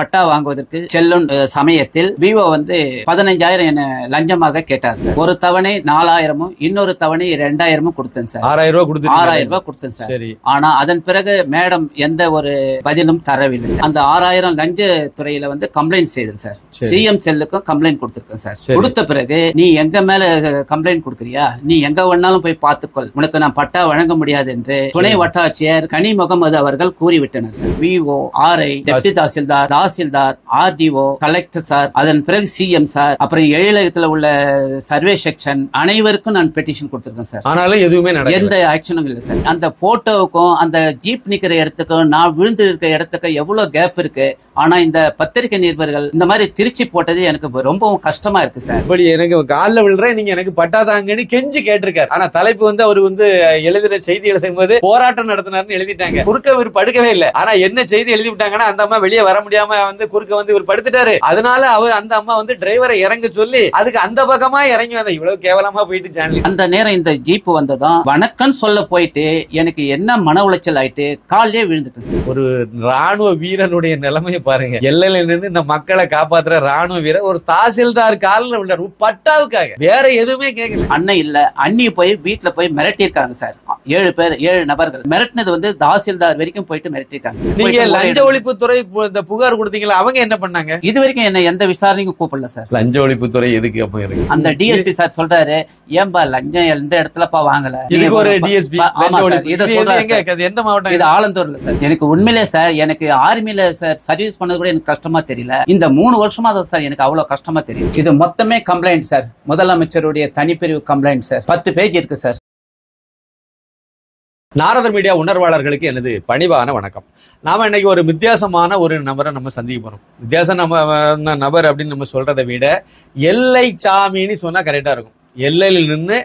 பட்டா வாங்குவதற்கு செல்லும் சமயத்தில் விவோ வந்து 15,000 என்ன லஞ்சமாக கேட்டார் சார். ஒரு தவணை 4,000 இன்னொரு தவணை 2,000 கொடுத்தேன் சார். 6,000 ரூபாய் கொடுத்தேன் சார். ஆனா அதன் பிறகு மேடம் எந்த ஒரு பதிலும் தரவில்லை சார். அந்த 6,000 லஞ்ச துறையில வந்து கம்ப்ளைண்ட் செய்தேன் சார். சிஎம் செல்லுக்கும் கம்ப்ளைண்ட் கொடுத்திருக்கேன் சார். கொடுத்த பிறகு நீ எங்க மேல கம்ப்ளைண்ட் கொடுக்கறியா, நீ எங்க வேணாலும் போய் பார்த்துக்கொள், உனக்கு நான் பட்டா வழங்க முடியாது என்று துணை வட்டாட்சியர் கனி முகமது அவர்கள் கூறிவிட்டனர் sir. VO, RI, deputy tahsildar, tahsildar, RDO, collector sir, அதன் பிறகு சிஎம் சார், அப்புறம் எழிலகத்தில் உள்ள சர்வே செக்ஷன் அனைவருக்கும் நான் பெட்டிஷன் கொடுத்திருக்கேன் சார். ஆனாலும் எதுவுமே எந்த ஆக்ஷனும் இல்லை சார். அந்த போட்டோவுக்கும் அந்த ஜீப் நிக்கிற இடத்துக்கும் நான் விழுந்து இருக்க இடத்துக்கும் எவ்வளவு கேப் இருக்கு. ஆனா இந்த பத்திரிகை நிருபர்கள் இந்த மாதிரி திருச்சி போட்டது எனக்கு ரொம்பவும் கஷ்டமா இருக்கு சார். இப்படி எனக்கு காலில் விழுறேன், நீங்க எனக்கு பட்டாதாங்கன்னு கெஞ்சி கேட்டிருக்காரு. ஆனா தலைப்பு வந்து அவர் வந்து எழுதின செய்தி எழுதும் போது போராட்டம் நடத்தினார்னு எழுதிட்டாங்க. குறுக்க இவர் படுக்கவே இல்லை. ஆனா என்ன செய்தி எழுதி விட்டாங்கன்னா, அந்த அம்மா வெளியே வர முடியாம வந்து குறுக்க வந்து இவர் படுத்துட்டாரு. அதனால அவர் அந்த அம்மா வந்து டிரைவரை இறங்க சொல்லி அதுக்கு அந்த பக்கமா இறங்கி வந்த இவ்வளவு கேவலமா போயிட்டு ஜானலி. அந்த நேரம் இந்த ஜீப் வந்ததும் வணக்கம் சொல்ல போயிட்டு எனக்கு என்ன மன உளைச்சல் ஆயிட்டு காலையே விழுந்துட்டு. ஒரு ராணுவ வீரனுடைய நிலைமையை பாருங்க. எல்லையில நின்று இந்த மக்களை காப்பாத்துற ராணுவ வீரர் ஒரு தாசில்தார் காலில் விழுந்தார் பட்டாவுக்காக, வேற எதுவுமே கேட்கல. அண்ணன் இல்ல, அண்ணி போய் வீட்டுல போய் மிரட்டி இருக்காங்க சார். 7 நபர்கள் மிரட்டினது வந்து தாசில்தார் வரைக்கும் போயிட்டு மிரட்டி இருக்காங்க. நீங்க லஞ்ச ஒழிப்புத்துறை இந்த புகார் கொடுத்தீங்களா, அவங்க என்ன பண்ணாங்க? இது வரைக்கும் என்ன எந்த விசாரணைக்கும் கூப்பிடல சார். லஞ்ச ஒழிப்புத்துறை எதுக்கு அப்ப இருக்கு? அந்த டிஎஸ்பி சார் சொல்றாரு, ஏன்பா லஞ்சம் எந்த இடத்துலப்பா வாங்கல. இதுக்கு ஒரு டிஎஸ்பி எந்த மாவட்டம்? இது ஆலந்தூர்ல சார். எனக்கு உண்மையிலே சார், எனக்கு ஆர்மியில சார் சர்வீஸ் பண்ணது கூட எனக்கு கஷ்டமா தெரியல. இந்த 3 வருஷமா தான் சார் எனக்கு அவ்வளவு கஷ்டமா தெரியும். இது மொத்தமே கம்ப்ளைண்ட் சார். முதலமைச்சருடைய தனிப்பிரிவு கம்ப்ளைண்ட் சார். 10 பேஜ் இருக்கு சார். நாரதர் மீடியா உணர்வாளர்களுக்கு எனது பணிவான வணக்கம். நாம இன்னைக்கு ஒரு வித்தியாசமான ஒரு நபரை நம்ம சந்திக்க போறோம். வித்தியாச நபர் அப்படின்னு நம்ம சொல்றதை விட எல்லை சாமின்னு சொன்னா கரெக்டா இருக்கும். எல்லையில் நின்று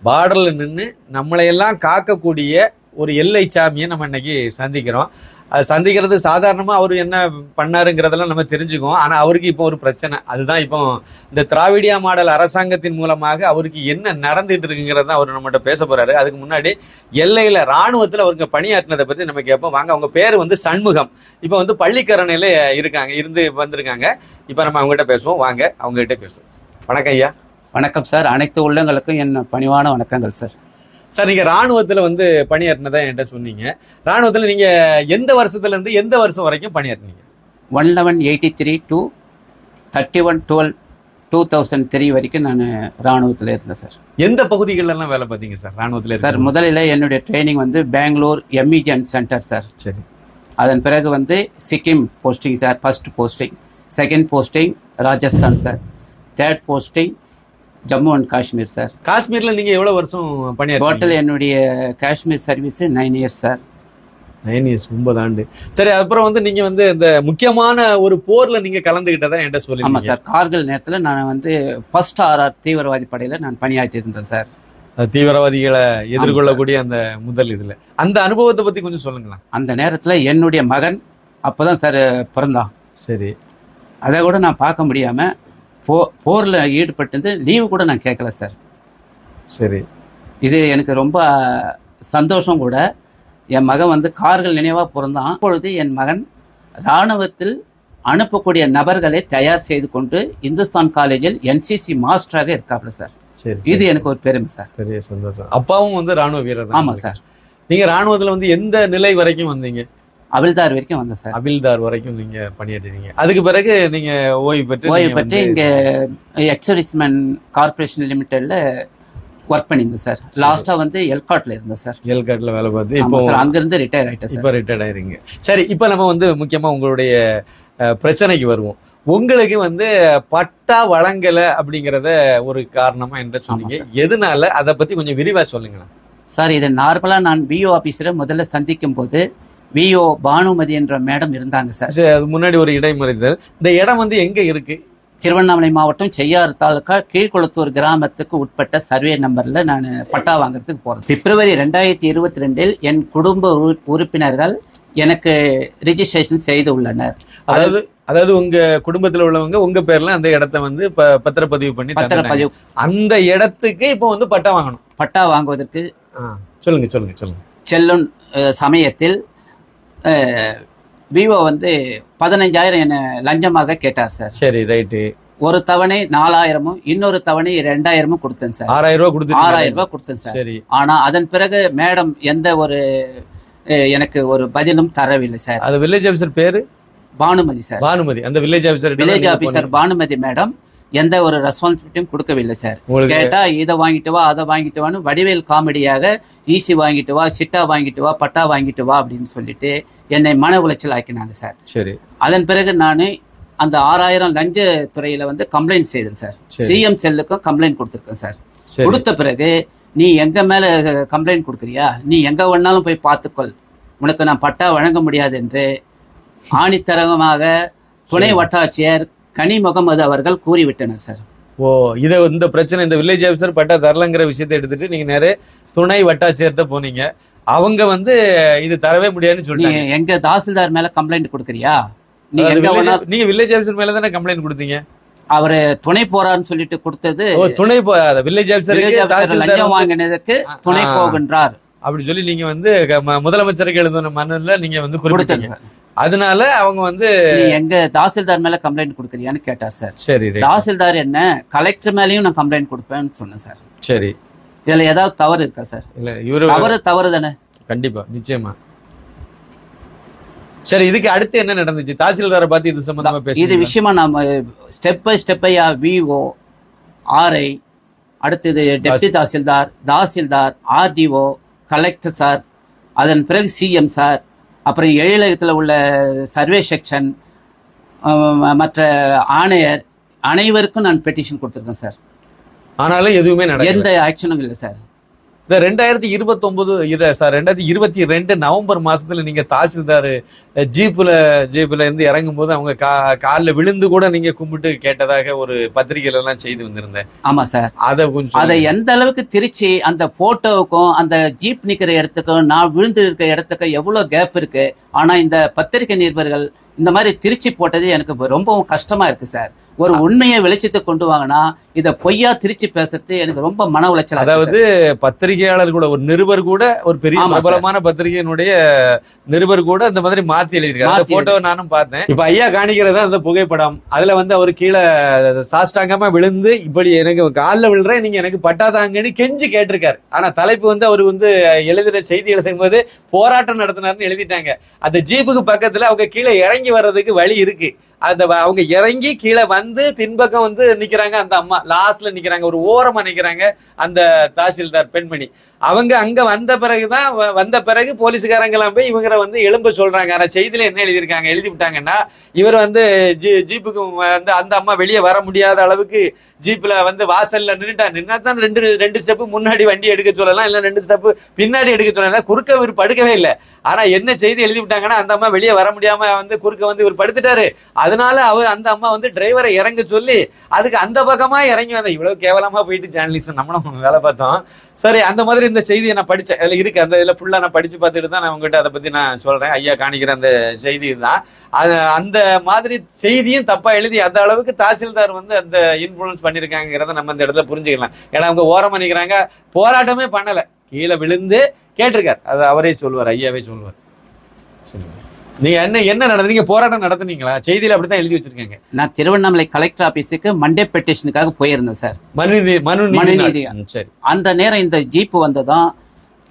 பார்டர்ல நின்று நம்மளையெல்லாம் காக்கக்கூடிய ஒரு எல்லை சாமியை நம்ம இன்னைக்கு சந்திக்கிறோம். அது சந்திக்கிறது சாதாரணமா அவர் என்ன பண்ணாருங்கிறதெல்லாம் நம்ம தெரிஞ்சுக்குவோம். ஆனா அவருக்கு இப்போ ஒரு பிரச்சனை. அதுதான் இப்போ இந்த திராவிடியா மாடல் அரசாங்கத்தின் மூலமாக அவருக்கு என்ன நடந்துட்டு இருக்குங்கிறத அவர் நம்மகிட்ட பேச போறாரு. அதுக்கு முன்னாடி எல்லையில ராணுவத்துல அவருக்கு பணியாற்றினதை பத்தி நம்ம கேட்போம். வாங்க. அவங்க பேர் வந்து சண்முகம். இப்போ வந்து பள்ளிக்கரணையில வந்திருக்காங்க. இப்போ நம்ம அவங்ககிட்ட பேசுவோம். வாங்க, அவங்ககிட்ட பேசுவோம். வணக்கம் ஐயா. வணக்கம் சார். அனைத்து உள்ளங்களுக்கும் என் பணிவான வணக்கங்கள் சார். சார், நீங்க ராணுவத்துல வந்து பணியாற்றினதா என்கிட்ட சொன்னீங்க. ராணுவத்துல நீங்க எந்த வருஷத்துல இருந்து எந்த வருஷம் வரைக்கும் பணியாற்றினீங்க? 1183 to 31/12/2003 வரைக்கும் நான் ராணுவத்துல இருந்தேன் சார். எந்த பகுதிகள் எல்லாம் வேலை பார்த்தீங்க சார் ராணுவத்துல? சார், முதலில் என்னுடைய ட்ரைனிங் வந்து பெங்களூர் எம்இஜன் சென்டர் சார். சரி. அதன் பிறகு வந்து Sikkim posting sir. First posting. Second posting Rajasthan sir. Third posting Jammu and Kashmir sir. காஷ்மீர்ல நீங்க எவ்வளவு வருஷம் பணியாற்றி? டோட்டல் என்னுடைய Kashmir service 9 years sir. 9 years, 9 ஆண்டு. சரி, அப்புறம் வந்து நீங்க வந்து இந்த முக்கியமான ஒரு போர்ல நீங்க கலந்துகிட்டதா என்கிட்ட சொல்லி? ஆமா சார். கார்கில் நேரத்தில் நான் வந்து ஃபர்ஸ்ட் RR தீவிரவாதி படையில நான் பணியாற்றி இருந்தேன் சார். தீவிரவாதிகளை எதிர்கொள்ளக்கூடிய அந்த முதல் இதுல அந்த அனுபவத்தை பத்தி கொஞ்சம் சொல்லுங்களேன். அந்த நேரத்தில் என்னுடைய மகன் அப்பதான் சார் பிறந்தான். சரி. அதை கூட நான் பார்க்க முடியாம போர்ல ஈடுபட்டு லீவு கூட நான் கேட்கல சார். சரி. இது எனக்கு ரொம்ப சந்தோஷம் கூட. என் மகன் வந்து கார்கள் நினைவா பிறந்தான். அப்பொழுது என் மகன் ராணுவத்தில் அனுப்பக்கூடிய நபர்களை தயார் செய்து கொண்டு இந்துஸ்தான் காலேஜில் NCC மாஸ்டராக இருக்காப்ல சார். சரி. இது எனக்கு ஒரு பெருமை சார். பெரிய சந்தோஷம். அப்பாவும் வந்து ராணுவ வீரர்? ஆமா சார். நீங்க ராணுவத்துல வந்து எந்த நிலை வரைக்கும் வந்தீங்க? அவில்தார் வரைக்கும் வந்தேன் சார். அவில்தார் வரைக்கும் நீங்க பணியாற்றினீங்க. அதுக்கு பிறகு நீங்க ஓய்வு பெற்று இங்க எக்ஸர்விஸ்மென் கார்பரேஷன் லிமிடெட்ல ஒர்க் பண்ணியிருந்தேன் சார். லாஸ்டா வந்து எல்காட்ல இருந்தேன் சார். எல்காட்ல வேலை பார்த்து இப்போ அங்கிருந்து ரிட்டையர் ஆயிட்டேன். இப்போ ரிட்டையர்ட் ஆயிருங்க. சரி, இப்போ நம்ம வந்து முக்கியமா உங்களுடைய பிரச்சனைக்கு வருவோம். உங்களுக்கு வந்து பட்டா வழங்கல அப்படிங்கறத ஒரு காரணமா என்ன சொன்னீங்க? எதனால? அதை பத்தி கொஞ்சம் விரிவா சொல்லுங்களேன் சார். இது நார்மலா நான் BO ஆபீஸரை முதல்ல சந்திக்கும் போது VO பானுமதி என்ற மேடம் இருந்தாங்க சார். அது முன்னாடி ஒரு இடைமறிதல். இந்த இடம் வந்து எங்க இருக்கு? திருவண்ணாமலை மாவட்டம் செய்யாறு தாலுக்கா கீழ்குளத்தூர் கிராமத்துக்கு உட்பட்ட சர்வே நம்பர்ல நான் பட்டா வாங்குறதுக்கு போறேன். பிப்ரவரி 2022 என் குடும்ப உறுப்பினர்கள் எனக்கு ரிஜிஸ்ட்ரேஷன் செய்து உள்ளனர். அதாவது உங்க குடும்பத்துல உள்ளவங்க உங்க பேர்ல அந்த இடத்த வந்து பத்திரப்பதிவு பண்ணி அந்த இடத்துக்கு இப்போ வந்து பட்டா வாங்கணும். பட்டா வாங்குவதற்கு சொல்லுங்க செல்லும் சமயத்தில் விவோ வந்து 15,000 என்ன லஞ்சமாக கேட்டார் சார். சரி, ரைட்டு. ஒரு தவணை 4,000 இன்னொரு தவணை 2,000 கொடுத்தேன் சார். 6,000 ரூபாய் கொடுத்து 6,000 ரூபாய் கொடுத்தேன் சார். சரி. ஆனா அதன் பிறகு மேடம் எந்த ஒரு எனக்கு ஒரு பதிலும் தரவில்லை சார். அது வில்லேஜ் ஆபீசர் பேரு பானுமதி சார். பானுமதி, அந்த வில்லேஜ் ஆபீசர் பானுமதி மேடம் எந்த ஒரு ரெஸ்பான்சிபிலிட்டியும் கொடுக்கவில்லை சார். கேட்டா இதை வாங்கிட்டு வா அதை வாங்கிட்டு வான்னு வடிவேல் காமெடியாக ஈசி வாங்கிட்டு வா, சிட்டா வாங்கிட்டு வா, பட்டா வாங்கிட்டு வா அப்படின்னு சொல்லிட்டு என்னை மன உளைச்சல் ஆக்கினாங்க சார். சரி. அதன் பிறகு நான் அந்த 6,000 லஞ்ச துறையில வந்து கம்ப்ளைண்ட் செய்தேன் சார். சிஎம் செல்லுக்கும் கம்ப்ளைண்ட் கொடுத்துருக்கேன் சார். கொடுத்த பிறகு நீ எங்க மேல கம்ப்ளைண்ட் கொடுக்குறியா, நீ எங்க வேணாலும் போய் பார்த்துக்கொள், உனக்கு நான் பட்டா வழங்க முடியாது என்று ஆணித்தரமாக துணை வட்டாட்சியர் கனி முகமது அவர்கள் கூறிவிட்டனர் சார். ஓ, இந்த பிரச்சனை இந்த வில்லேஜ் ஆபீசர் பட்டா தரலங்கிற விஷயத்தை எடுத்துட்டு நீங்க நேரே துணை வட்டாட்சியர்கிட்ட போனீங்க. அவங்க வந்து இது தரவே முடியாதுன்னு சொல்லிட்டாங்க. நீ எங்க தாசில்தார் மேல கம்ப்ளைண்ட் கொடுக்குறியா, நீங்க வில்லேஜ் ஆபீசர் மேல தானே கம்ப்ளைண்ட் கொடுத்தீங்க. அவரு துணை போறான்னு சொல்லிட்டு கொடுத்தது. துணை வில்லேஜ் ஆபீசர் லஞ்சம் வாங்கினதுக்கு துணை போகின்றார் அப்படி சொல்லி நீங்க வந்து முதலமைச்சருக்கு எழுதின மனுல நீங்க வந்து குறிப்பிட்டீங்க. அதனால அவங்க வந்து எங்க தாசில்தார் மேல கம்ப்ளைண்ட் கொடுக்கறியான்னு கேட்டார் சார். சரி. தாசில்தார் என்ன கலெக்டர் மேலயும் நான் கம்ப்ளைண்ட் கொடுப்பேன்னு சொன்னேன் சார். சரி. இதுல ஏதாவது தவறு இருக்கா சார்? இல்ல, இவரு தவறு தானே. கண்டிப்பா, நிச்சயமா. சரி, இதுக்கு அடுத்து என்ன நடந்துச்சு? தாசில்தாரை பார்த்து இது சம்பந்தமா பேச இது விஷயமா நாம ஸ்டெப் பை ஸ்டெப்பையா விஓ, ஆர்ஐ, அடுத்தது deputy tahsildar, RDO, collector sir, அதன் பிறகு சிஎம் சார், அப்புறம் எழிலகத்தில் உள்ள சர்வே செக்ஷன், மற்ற ஆணையர் அனைவருக்கும் நான் பெட்டிஷன் கொடுத்துருக்கேன் சார். ஆனாலும் எதுவுமே நடக்கல, எந்த ஆக்ஷனும் இல்லை சார். இந்த 2022 நவம்பர் மாசத்துல நீங்க தாசில்தார் ஜீப்ல இருந்து இறங்கும் போது அவங்க காலில் விழுந்து கூட நீங்க கும்பிட்டு கேட்டதாக ஒரு பத்திரிகையில எல்லாம் செய்து வந்திருந்தேன். ஆமா சார். அதை எந்த அளவுக்கு திருச்சி அந்த போட்டோவுக்கும் அந்த ஜீப் நிக்கிற இடத்துக்கும் நான் விழுந்து இருக்க இடத்துக்கும் எவ்வளவு கேப் இருக்கு. ஆனா இந்த பத்திரிகை நிருபர்கள் இந்த மாதிரி திருச்சி போட்டது எனக்கு ரொம்பவும் கஷ்டமா இருக்கு சார். ஒரு உண்மையை வெளிச்சத்தை கொண்டு வாங்கினா இத பொய்யா திருச்சி பேசுறது எனக்கு ரொம்ப மன உளைச்சல். அதாவது பத்திரிகையாளர் கூட ஒரு நிருபர் கூட ஒரு பெரிய பிரபலமான பத்திரிகையினுடைய நிருபர் கூட இந்த மாதிரி மாத்தி எழுதியிருக்காரு. அந்த போட்டோவை நானும் பார்த்தேன். இப்ப ஐயா காணிக்கிறதா அந்த புகைப்படம். அதுல வந்து அவர் கீழே சாஷ்டாங்கமா விழுந்து இப்படி எனக்கு காலில் விழுறேன், நீங்க எனக்கு பட்டாதாங்கன்னு கெஞ்சி கேட்டிருக்காரு. ஆனா தலைப்பு வந்து அவர் வந்து எழுதுற செய்தி எழுதும் போது போராட்டம் நடத்தினார்னு எழுதிட்டாங்க. அந்த ஜீப்புக்கு பக்கத்துல அவங்க கீழே இறங்கி வர்றதுக்கு வழி இருக்கு. அவங்க இறங்கி கீழே வந்து பின்பக்கம் வந்து நிக்கிறாங்க. அந்த அம்மா லாஸ்ட்ல நிக்கிறாங்க, ஒரு ஓரமா நிக்கிறாங்க அந்த தாசில்தார் பெண்மணி. அவங்க அங்க வந்த பிறகு போலீஸ்காரங்க எல்லாம் போய் இவங்க வந்து எழும்ப சொல்றாங்க. ஆனா செய்தியில என்ன எழுதி விட்டாங்கன்னா, இவர் வந்து ஜீப்புக்கு வந்து அந்த அம்மா வெளியே வர முடியாத அளவுக்கு ஜீப்ல வந்து வாசல்ல நின்னாதான் ரெண்டு ஸ்டெப் முன்னாடி வண்டி எடுக்க சொல்லலாம், இல்ல 2 ஸ்டெப் பின்னாடி எடுக்க சொல்லலாம். குறுக்க இவர் படுக்கவே இல்லை. ஆனா என்ன செய்தி எழுதி விட்டாங்கன்னா, அந்த அம்மா வெளியே வர முடியாம வந்து குறுக்க வந்து இவர் படுத்துட்டாரு. அதனால அந்த அம்மா வந்து டிரைவரை இறங்க சொல்லி அதுக்கு அந்த பக்கமா இறங்கி வந்த. இவ்வளவு கேவலமா போயிட்டு ஜேர்னலிஸ்ட் நம்மளும் வேலை பார்த்தோம். சரி, அந்த மாதிரி இந்த செய்தியை நான் படிச்சேன். அதுல இருக்கு, அந்த இதுல ஃபுல்லா நான் படிச்சு பார்த்துட்டு தான் நான் உங்ககிட்ட அதை பத்தி நான் சொல்றேன். ஐயா காணிக்கிற அந்த செய்தி தான். அந்த மாதிரி செய்தியும் தப்பா எழுதி அந்த அளவுக்கு தாசில்தார் வந்து அந்த இன்ஃபுளுன்ஸ் பண்ணிருக்காங்கிறத நம்ம இந்த இடத்துல புரிஞ்சுக்கலாம். ஏன்னா அவங்க ஓரமா நிக்கிறாங்க, போராட்டமே பண்ணல, கீழே விழுந்து கேட்டிருக்காரு. அது அவரே சொல்லுவார், ஐயாவே சொல்லுவார். நீங்க என்ன நடந்தீங்க? போராட்டம் நடத்துனீங்களா? செய்தியில அப்படித்தான் எழுதி வச்சிருக்காங்க. நான் திருவண்ணாமலை கலெக்டர் ஆபீஸுக்கு மண்டே பெட்டிஷனுக்காக போயிருந்தேன் சார். மனுநீதி. சரி. அந்த நேரம் இந்த ஜீப் வந்ததும்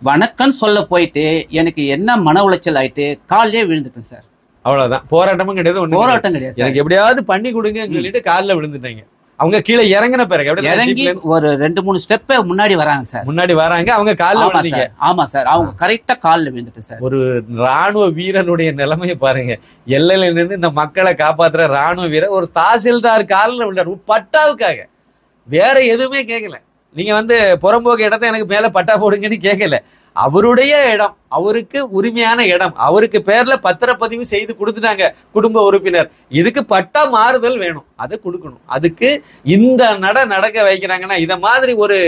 வணக்கம் சொல்ல போயிட்டு எனக்கு என்ன மன உளைச்சல் ஆயிட்டு காலையே விழுந்துட்டேன் சார். அவ்வளவுதான். போராட்டமும் கிடையாது, போராட்டம் கிடையாது. எனக்கு எப்படியாவது பண்ணி கொடுங்கன்னு சொல்லிட்டு காலில் விழுந்துட்டாங்க. அவங்க கீழே இறங்கின பிறகு இறங்கி ஒரு 2-3 ஸ்டெப் முன்னாடி வராங்க சார். முன்னாடி வராங்க, அவங்க காலில் விழுந்தீங்க. ஆமா சார், அவங்க கரெக்டா காலில் விழுந்துட்டு சார். ஒரு ராணுவ வீரனுடைய நிலைமையை பாருங்க. எல்லையில நின்று இந்த மக்களை காப்பாத்துற ராணுவ வீரர் ஒரு தாசில்தார் காலில் விழுந்தார் பட்டாவுக்காக. வேற எதுவுமே கேட்கல. நீங்க வந்து புறம்போக்கு இடத்த எனக்கு மேல பட்டா போடுங்கன்னு கேட்கல. அவருடைய இடம், அவருக்கு உரிமையான இடம், அவருக்கு பேர்ல பத்திரப்பதிவு செய்து கொடுத்துட்டாங்க குடும்ப உறுப்பினர். இதுக்கு பட்டா மாறுதல் வேணும், அதை கொடுக்கணும். அதுக்கு இந்த நடக்க வைக்கிறாங்கன்னா இத மாதிரி ஒரு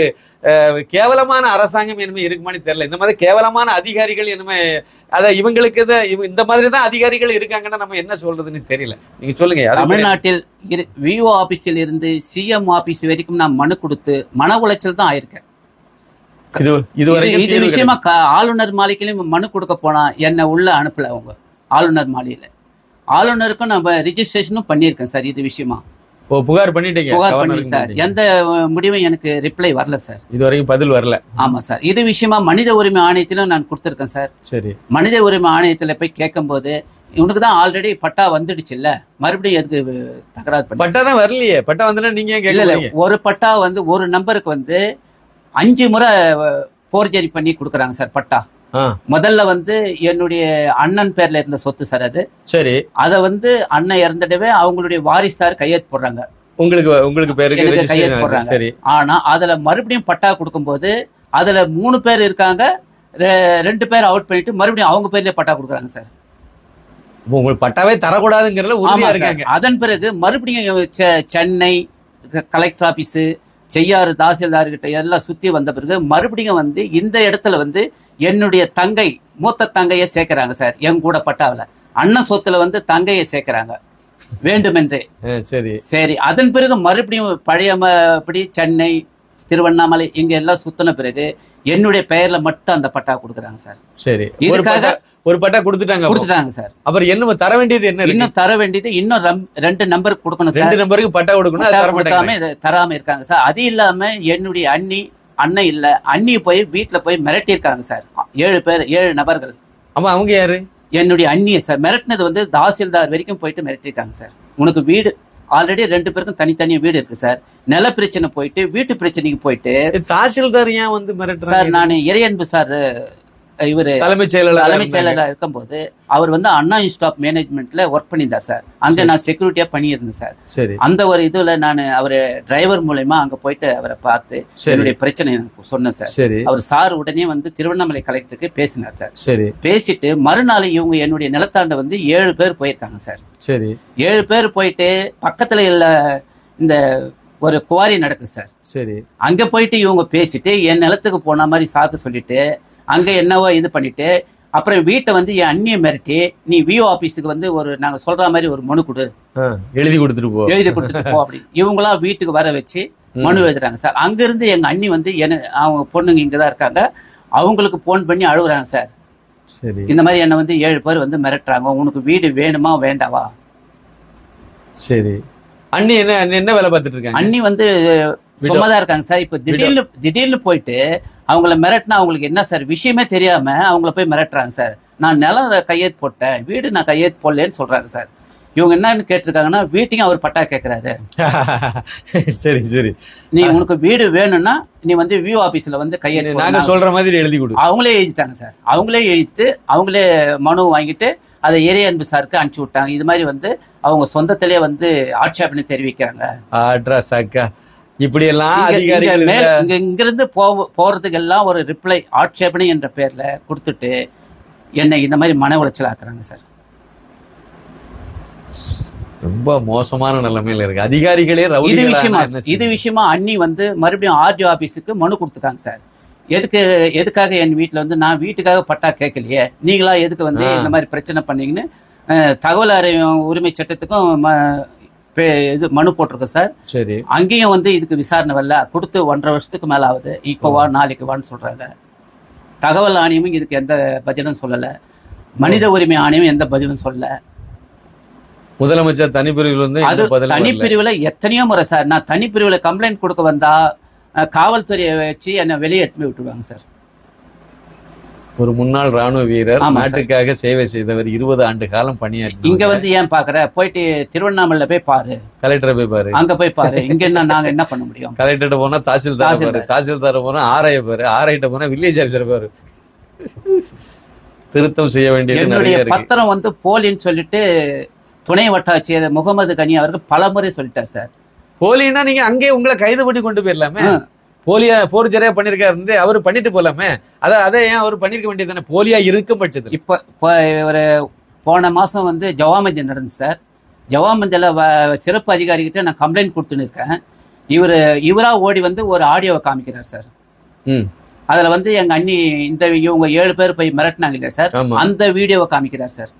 கேவலமான அரசாங்கம் இனிமே இருக்குமான்னு தெரியல. இந்த மாதிரி கேவலமான அதிகாரிகள் இனிமே இவங்களுக்கு இந்த மாதிரி தான் அதிகாரிகள் இருக்காங்கன்னா நம்ம என்ன சொல்றதுன்னு தெரியல. நீங்க சொல்லுங்க. தமிழ்நாட்டில் விஓ ஆபீஸில் இருந்து சிஎம் ஆபீஸ் வரைக்கும் நான் மனு கொடுத்து மன உளைச்சல் தான் ஆயிருக்கேன். இது விஷயமா ஆளுநர் மாளிகையிலும் மனு கொடுக்க போனா என்ன உள்ள அனுப்பல. அவங்க ஆளுநர் மாளிகையில ஆளுநருக்கும் நம்ம ரிஜிஸ்ட்ரேஷனும் பண்ணியிருக்கேன் சார் இது விஷயமா. புகார் பண்ணிட்டீங்க? புகார் பண்ணி சார், எந்த முடிவும் எனக்கு ரிப்ளை வரல சார், இது வரைக்கும் பதில் வரல. ஆமா சார். இது விஷயமா மனித உரிமை ஆணையத்திலும் நான் கொடுத்திருக்கேன் சார். சரி. மனித உரிமை ஆணையத்துல போய் கேட்கும் போது இவனுக்கு தான் ஆல்ரெடி பட்டா வந்துடுச்சு இல்ல, மறுபடியும் எதுக்கு தகராறு பண்ண? பட்டா தான் வரலையே, பட்டா வந்து நீங்க ஏன் கேட்கல? ஒரு பட்டா வந்து ஒரு நம்பருக்கு வந்து 5 முறை போர்ஜரி பண்ணி கொடுக்குறாங்க சார் பட்டா. முதல்ல வந்து என்னுடைய அண்ணன் பேர்ல இருந்த சொத்து சார் அது. சரி. அத வந்து அண்ணன் இறந்துடவே அவங்களுடைய வாரிசார் கையெழுத்து போடுறாங்க, உங்களுக்கு பேருக்கு கையெழுத்து போடுறாங்க. சரி. ஆனா அதுல மறுபடியும் பட்டா கொடுக்கும்போது அதுல 3 பேர் இருக்காங்க, 2 பேர் அவுட் பண்ணிட்டு மறுபடியும் அவங்க பேர்லயே பட்டா கொடுக்குறாங்க சார். உங்களுக்கு பட்டாவே தரக்கூடாதுங்கிறதுல உறுதியா இருக்காங்க. அதன் பிறகு மறுபடியும் சென்னை கலெக்டர் ஆபீஸ், செய்யாறு தாசில்தார் கிட்ட எல்லாம் சுத்தி வந்த பிறகு மறுபடியும் வந்து இந்த இடத்துல வந்து என்னுடைய தங்கை, மூத்த தங்கையை சேர்க்கிறாங்க சார் என் கூட பட்டாவில். அண்ணன் சொத்துல வந்து தங்கையை சேர்க்கிறாங்க வேண்டுமென்றே. சரி சரி. அதன் பிறகு மறுபடியும் பழையபடி சென்னை, திருவண்ணாமலை இங்க எல்லாம் சுத்தின பிறகு என்னுடைய பெயர்ல மட்டும் அந்த பட்டா கொடுக்குறாங்க சார். சரி. இதுக்காக ஒரு பட்டா கொடுத்துட்டாங்க சார். அப்புறம் என்ன தர வேண்டியது? என்ன இன்னும் தர வேண்டியது இன்னும் 2 நம்பருக்கு கொடுக்கணும் சார். 2 நம்பருக்கு பட்டா கொடுக்கணும், தராம இருக்காங்க சார். அது இல்லாம என்னுடைய அண்ணன் இல்ல, அண்ணி போய் வீட்டுல போய் மிரட்டி இருக்காங்க சார். 7 நபர்கள். ஆமா, அவங்க யாரு? என்னுடைய அண்ணிய சார். மிரட்டினது வந்து தாசில்தார் வரைக்கும் போயிட்டு மிரட்டிருக்காங்க சார். உனக்கு வீடு ஆல்ரெடி 2 பேருக்கும் தனித்தனியா வீடு இருக்கு சார், நில பிரச்சனை போயிட்டு வீட்டு பிரச்சனைக்கு போயிட்டு தாசில்தார் ஏன் வந்து மிரட்டுறாரு சார்? நான் இறையன்பு சார் இவரு தலைமைச் செயலராக இருக்கும் போது அவர் வந்து அண்ணா இன்ஸ்டியூட் ஆஃப் மேனேஜ்மெண்ட்ல ஒர்க் பண்ணியிருந்தார் சார். அங்க நான் செக்யூரிட்டியா பண்ணியிருந்தேன் சார். சரி. அந்த ஒரு இதுல நான் அவரு டிரைவர் மூலமா அங்க போயிட்டு அவரை பார்த்து என்னுடைய பிரச்சனை எனக்கு சொன்னேன் சார். சரி. அவர் சார் உடனே வந்து திருவண்ணாமலை கலெக்டருக்கு பேசினார் சார். சரி. பேசிட்டு மறுநாள் இவங்க என்னுடைய நிலத்தாண்ட வந்து 7 பேர் போயிருக்காங்க சார். சரி. 7 பேர் போயிட்டு பக்கத்துல இல்ல இந்த ஒரு குவாரி நடக்குது சார். சரி. அங்க போயிட்டு இவங்க பேசிட்டு என் நிலத்துக்கு போன மாதிரி சாக்கு சொல்லிட்டு அங்க என்னவோ இது பண்ணிட்டு அப்புறம் வீட்டை வந்து என் அண்ணியை மிரட்டி நீ விஓ ஆபீஸுக்கு வந்து நாங்க சொல்ற மாதிரி ஒரு மனு கொடு, எழுதி கொடுத்துட்டு போ அப்படி இவங்களா வீட்டுக்கு வர வச்சு மனு எழுதுறாங்க சார். அங்க இருந்து எங்க அண்ணி வந்து அவங்க பொண்ணுங்க இங்கதான் இருக்காங்க, அவங்களுக்கு போன் பண்ணி அழுகுறாங்க சார். சரி. இந்த மாதிரி என்ன வந்து 7 பேர் வந்து மிரட்டுறாங்க, உனக்கு வீடு வேணுமா வேண்டாவா? சரி. அண்ணி என்ன வேலை பார்த்துட்டு இருக்காங்க? அண்ணி வந்து சும்மாதான் இருக்காங்க சார். இப்ப திடீர்னு போயிட்டு அவங்கள மிரட்டினா அவங்களுக்கு என்ன சார் விஷயமே தெரியாம அவங்கள போய் மிரட்டுறாங்க சார். நான் நிலம் கையெழுத்து போட்டேன், வீடு நான் கையெழுத்து போடலன்னு சொல்றாங்க சார். இவங்க என்னன்னு கேட்டிருக்காங்கன்னா வீட்டையும் அவர் பட்டா கேட்கிறாரு. சரி சரி. நீ உனக்கு வீடு வேணும்னா நீ வந்து விஓ ஆபீஸ்ல வந்து கையெழுத்து நாங்க சொல்ற மாதிரி எழுதி கொடு. அவங்களே எழுதிட்டாங்க சார். அவங்களே எழுதிட்டு அவங்களே மனு வாங்கிட்டு அதை ஏரிய அன்பு சாருக்கு அனுப்பிச்சு விட்டாங்க. இது மாதிரி வந்து அவங்க சொந்தத்திலே வந்து ஆட்சேபனை தெரிவிக்கிறாங்க. இப்படி எல்லாம் அதிகாரிகள் இங்கிருந்து போறதுக்கு எல்லாம் ஒரு ரிப்ளை ஆட்சேபனை என்ற பேர்ல கொடுத்துட்டு என்னை இந்த மாதிரி மன உளைச்சல் ஆக்குறாங்க சார். ரொம்ப மோசமான நிலைமையில இருக்கு அதிகாரிகளே. இது விஷயமா அண்ணி வந்து மறுபடியும் ஆர்டிஓ ஆபீஸுக்கு மனு கொடுத்துட்டாங்க சார். எதுக்காக என் வீட்டுல வந்து நான் வீட்டுக்காக பட்டா கேட்கலையே, நீங்களா எதுக்கு வந்து இந்த மாதிரி பிரச்சனை பண்ணீங்கன்னு தகவல் அறியும் உரிமை சட்டத்துக்கும் இது மனு போட்டிருக்கோம் சார். சரி. அங்கேயும் வந்து இதுக்கு விசாரணை வரல, கொடுத்து 1.5 வருஷத்துக்கு மேல ஆகுது. இப்போ வா நாளைக்கு வான்னு சொல்றாங்க. தகவல் ஆணையமும் இதுக்கு எந்த பதிலும் சொல்லல, மனித உரிமை ஆணையம் எந்த பதிலும் சொல்லல. முதலமைச்சர் தனிப்பிரிவில் வந்து அது தனிப்பிரிவுல எத்தனையோ முறை சார் நான் தனிப்பிரிவுல கம்ப்ளைண்ட் கொடுக்க வந்தா காவல்துறையை வச்சு என்ன வெளியே எடுத்து விட்டுருவாங்க சார். ஒரு முன்னாள் ராணுவ வீரர், நாட்டுக்காக சேவை செய்தவர், 20 ஆண்டு காலம் பணியாற்றி இங்க வந்து ஏன் பாக்குற, போயிட்டு திருவண்ணாமலையில போய் பாரு, கலெக்டரை போய் பாரு, அங்க போய் பாரு. இங்க என்ன நாங்க என்ன பண்ண முடியும்? கலெக்டர்கிட்ட போனா தாசில்தார் பாரு, தாசில்தார் போனா ஆர்ஐ பாரு, ஆர்ஐட்ட போனா வில்லேஜ் ஆபீசர் பாரு. திருத்தம் செய்ய வேண்டியது. என்னுடைய பத்திரம் வந்து போலின்னு சொல்லிட்டு துணை வட்டாட்சியர் முகமது கனி அவருக்கு பலமுறை சொல்லிட்டார் சார். போலின்னா நீங்க அங்கே உங்களை கைது பண்ணி கொண்டு போயிடலாமே. போலியா போர்ஜரியா பண்ணிருக்காரு அவரு பண்ணிட்டு போலாமே. அதை ஏன் அவரு பண்ணிருக்க வேண்டியது தானே போலியா இருக்கும் பட்சத்தில். இப்ப ஒரு போன மாசம் வந்து ஜவாமந்தி நடந்துச்சு சார். ஜவாமந்தில சிறப்பு அதிகாரி கிட்ட நான் கம்ப்ளைண்ட் கொடுத்துன்னு இருக்கேன். இவரா ஓடி வந்து ஒரு ஆடியோவை காமிக்கிறார் சார். அதுல வந்து எங்க அண்ணி இவங்க 7 பேர் போய் மிரட்டினாங்க இல்லையா சார், அந்த வீடியோவை காமிக்கிறார் சார்.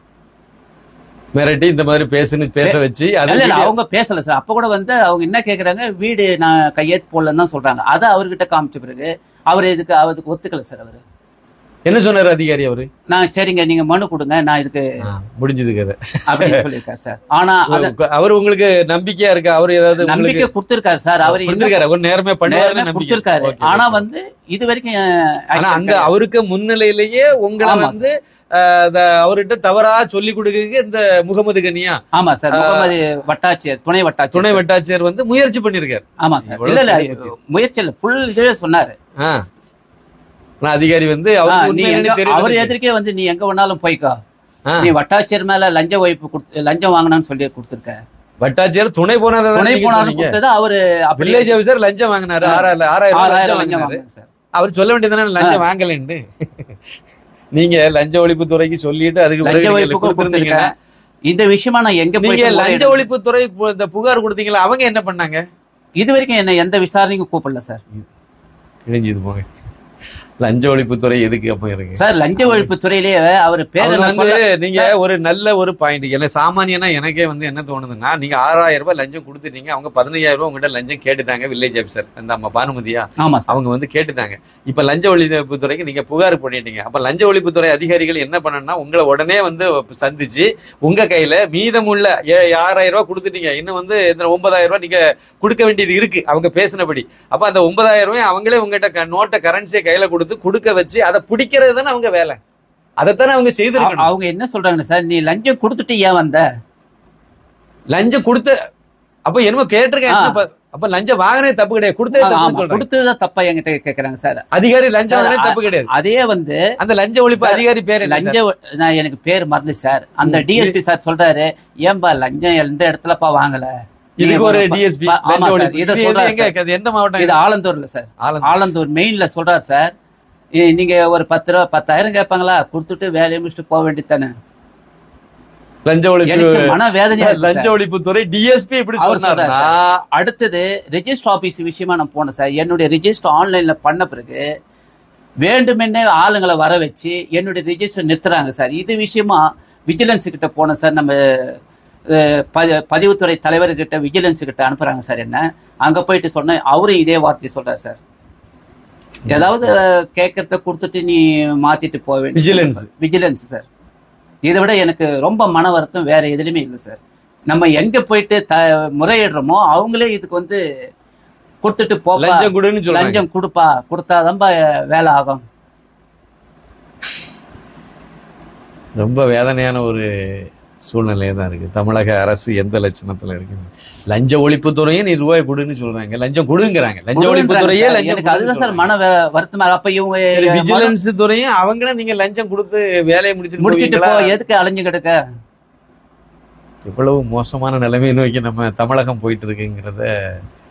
மிரட்டி இந்த மாதிரி பேச வச்சு அவங்க பேசல சார். அப்ப கூட வந்து அவங்க என்ன கேக்குறாங்க, வீடு நான் கையெழுத்து போடலன்னு தான் சொல்றாங்க. அதை அவர்கிட்ட காமிச்ச பிறகு அவர் அதுக்கு ஒத்துக்கல சார். அவரு என்ன சொன்னாரு அதிகாரி அவரு? நான் சரிங்க நீங்க மனு கொடுங்க, நான் இதுக்கு முடிஞ்சது கதை அப்படின்னு சொல்லியிருக்காரு சார். ஆனா அவர் உங்களுக்கு நம்பிக்கையா இருக்கா? அவர் ஏதாவது நம்பிக்கை கொடுத்திருக்காரு சார். அவர் கொடுத்திருக்காரு, ஒரு நேர்மையா பண்ணுவாருன்னு கொடுத்திருக்காரு. ஆனா வந்து இது வரைக்கும் அந்த அவருக்கு முன்னிலையிலேயே உங்களை வந்து அவர்கிட்ட தவறா சொல்லி கொடுக்க இந்த முகமது கனியா, ஆமா சார், முகமது வட்டாட்சியர், துணை வட்டாட்சியர் வந்து முயற்சி பண்ணிருக்காரு. ஆமா சார். இல்ல முயற்சி இல்ல, புல் இதுவே சொன்னாரு. அதிகாரி வந்து அவர் எதிர்க்கே வந்து நீ எங்க வேணாலும் போய்க்கோ, நீ வட்டாட்சியர் மேல லஞ்சம் வாங்கினான்னு சொல்லி கொடுத்திருக்க. வட்டாட்சியர் துணை போனாலும் கொடுத்தது அவரு. வில்லேஜ் ஆபீசர் லஞ்சம் வாங்கினாரு, 6000 லஞ்சம் வாங்கினாரு. அவர் சொல்ல வேண்டியதுதானே லஞ்சம் வாங்கலன்னு. நீங்க லஞ்ச ஒழிப்பு துறைக்கு சொல்லிட்டு அதுக்கு லஞ்ச ஒழிப்பு கொடுத்திருந்தீங்க. இந்த விஷயமா நான் எங்க நீங்க லஞ்ச ஒழிப்பு துறை இந்த புகார் கொடுத்தீங்களா, அவங்க என்ன பண்ணாங்க? இது வரைக்கும் என்ன எந்த விசாரணைக்கும் கூப்பிடல சார். கிழிஞ்சது போங்க. லஞ்ச ஒழிப்பு துறை எதுக்கு அப்ப இருக்கு சார்? லஞ்ச ஒழிப்பு துறையிலேயே அவர் பேர் வந்து நீங்க ஒரு நல்ல ஒரு பாயிண்ட். என்ன சாமானியனா எனக்கே வந்து என்ன தோணுதுன்னா, நீங்க 6000 ரூபாய் லஞ்சம் கொடுத்துட்டீங்க, அவங்க 15000 ரூபாய் உங்ககிட்ட லஞ்சம் கேட்டுட்டாங்க. வில்லேஜ் ஆபீசர் அந்த அம்மா பானுமதியா, அவங்க வந்து கேட்டுட்டாங்க. இப்ப லஞ்ச ஒழிப்பு துறைக்கு நீங்க புகார் பண்ணிட்டீங்க. அப்ப லஞ்ச ஒழிப்பு துறை அதிகாரிகள் என்ன பண்ணணும்னா, உங்களை உடனே வந்து சந்திச்சு உங்க கையில மீதமுள்ள 6000 ரூபாய் கொடுத்துட்டீங்க, இன்னும் வந்து 9000 ரூபாய் நீங்க கொடுக்க வேண்டியது இருக்கு அவங்க பேசினபடி. அப்ப அந்த 9000 ரூபாய் அவங்களே உங்ககிட்ட நோட்டை கரன்சியை கையில கொடுக்க வச்சு அதை பிடிக்கிறது தானே அவங்க வேலை. அதைத்தானே அவங்க செய்திருக்கணும். அவங்க என்ன சொல்றாங்க சார், நீ லஞ்சம் கொடுத்துட்டு ஏன் வந்த? லஞ்சம் கொடுத்து அப்ப என்னமோ கேட்டிருக்கேன். அப்ப லஞ்சம் வாங்கினே தப்பு கிடையாது, கொடுத்ததுதான் தப்பா என்கிட்ட கேக்குறாங்க சார். அதிகாரி லஞ்சம் வாங்கினே தப்பு கிடையாது. அதே வந்து அந்த லஞ்ச ஒழிப்பு அதிகாரி பேரு நான் எனக்கு பேர் மறந்து சார். அந்த டிஎஸ்பி சார் சொல்றாரு, ஏன்பா லஞ்சம் எந்த இடத்துலப்பா வாங்கல? இதுக்கு ஒரு டிஎஸ்பி எந்த மாவட்டம்? இது ஆலந்தூர்ல சார். ஆலந்தூர் மெயின்ல சொல்றாரு சார். நீங்க ஒரு 10 ரூபா 10,000 கேட்பாங்களா, கொடுத்துட்டு வேலையை முடிச்சுட்டு போக வேண்டியதானே. லஞ்ச ஒழிப்பு மன வேதனையா லஞ்ச ஒழிப்பு துறை டிஎஸ்பி இப்படி சொன்னாரு. அடுத்தது ரெஜிஸ்டர் ஆபீஸ் விஷயமா நான் போனேன் சார். என்னுடைய ரெஜிஸ்டர் ஆன்லைன்ல பண்ண பிறகு வேண்டுமென்னே ஆளுங்களை வர வச்சு என்னுடைய ரெஜிஸ்டர் நிறுத்துறாங்க சார். இது விஷயமா விஜிலன்ஸ் கிட்ட போனேன் சார். நம்ம பதிவுத்துறை தலைவர்கிட்ட விஜிலன்ஸ் கிட்ட அனுப்புறாங்க சார். என்ன அங்க போயிட்டு சொன்னேன், அவரும் இதே வார்த்தையை சொல்றாரு சார். ஏதாவது கேட்கறத கொடுத்துட்டு நீ மாத்திட்டு போக வேண்டிய விஜிலன்ஸ் சார். இதை விட எனக்கு ரொம்ப மன வருத்தம் வேற எதுலையுமே இல்லை சார். நம்ம எங்க போயிட்டு முறையிடுறோமோ அவங்களே இதுக்கு வந்து கொடுத்துட்டு போப்பா, லஞ்சம் கொடுப்பா, கொடுத்தாதான் வேலை ஆகும். ரொம்ப வேதனையான ஒரு சூழ்நிலையே தான் இருக்கு. தமிழக அரசு எந்த லட்சணத்துல இருக்கு? லஞ்ச ஒழிப்பு துறையே நீ ரூபாய் கொடுன்னு சொல்றாங்க, லஞ்சம் கொடுங்கிறாங்க. லஞ்ச ஒழிப்பு துறையே எனக்கு அதுதான் சார் மன வருத்தமா. அப்ப இவங்க விஜிலன்ஸ் துறையும் அவங்கள நீங்க லஞ்சம் கொடுத்து வேலையை முடிச்சுட்டு போ, எதுக்கு அலைஞ்சு கிடக்க? எவ்வளவு மோசமான நிலைமையை நோக்கி நம்ம தமிழகம் போயிட்டு இருக்குங்கிறத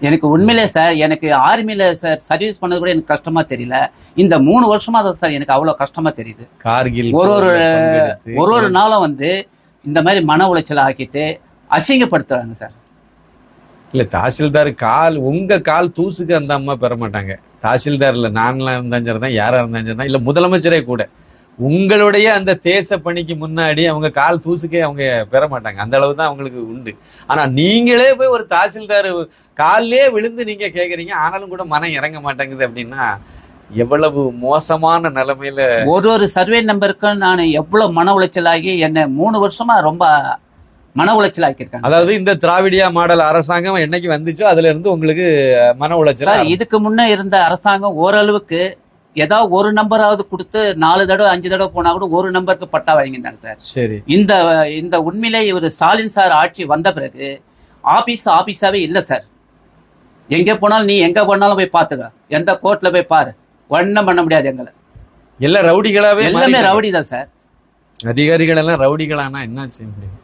எனக்கு உண்மையிலே சார், எனக்கு ஆர்மியில சார் சர்வீஸ் பண்ணது கூட எனக்கு கஷ்டமா தெரியல. இந்த 3 வருஷமா தான் சார் எனக்கு அவ்வளவு கஷ்டமா தெரியுது. கார்கில் ஒரு நாளும் வந்து இந்த மாதிரி மன உளைச்சல் ஆக்கிட்டு அசிங்கப்படுத்துறாங்க சார். இல்ல தாசில்தார் உங்க கால் தூசுக்கு அந்த அம்மா பெற மாட்டாங்க. தாசில்தார் இல்ல, நான்லாம் இருந்தாலும் தான், யாரா இருந்தாலும் இல்ல முதலமைச்சரே கூட உங்களுடைய அந்த தேச பணிக்கு முன்னாடி அவங்க கால் தூசுக்கே அவங்க பெற மாட்டாங்க. அந்த அளவு தான் அவங்களுக்கு உண்டு. ஆனா நீங்களே போய் ஒரு தாசில்தார் காலிலே விழுந்து நீங்க கேக்குறீங்க, ஆனாலும் கூட மனம் இறங்க மாட்டேங்குது அப்படின்னா எவ்வளவு மோசமான நிலைமையில. ஒரு சர்வே நம்பருக்கும் நான் எவ்வளவு மன உளைச்சல் ஆகி என்ன 3 வருஷமா ரொம்ப மன உளைச்சல் ஆக்கியிருக்காங்க. அதாவது இந்த திராவிடியா மாடல் அரசாங்கம் என்னைக்கு வந்துச்சோ அதுல இருந்து உங்களுக்கு மன உளைச்சல். இதுக்கு முன்ன இருந்த அரசாங்கம் ஓரளவுக்கு ஏதாவது ஒரு நம்பராவது கொடுத்து 4 தடவை 5 தடவை போனா கூட ஒரு நம்பருக்கு பட்டா வாங்கியிருந்தாங்க சார். சரி, இந்த உண்மையிலே இவர் ஸ்டாலின் சார் ஆட்சி வந்த பிறகு ஆபீஸாவே இல்ல சார். எங்க போனாலும் நீ எங்க போனாலும் போய் பாத்துக்க, எந்த கோர்ட்ல போய் பாரு, ஒன்னும் பண்ண முடியாது. எங்களை எல்லாம் ரவுடிகளாவே, எல்லாமே ரவுடி தான் சார். அதிகாரிகள் எல்லாம் ரவுடிகளானா என்ன செய்ய முடியும்?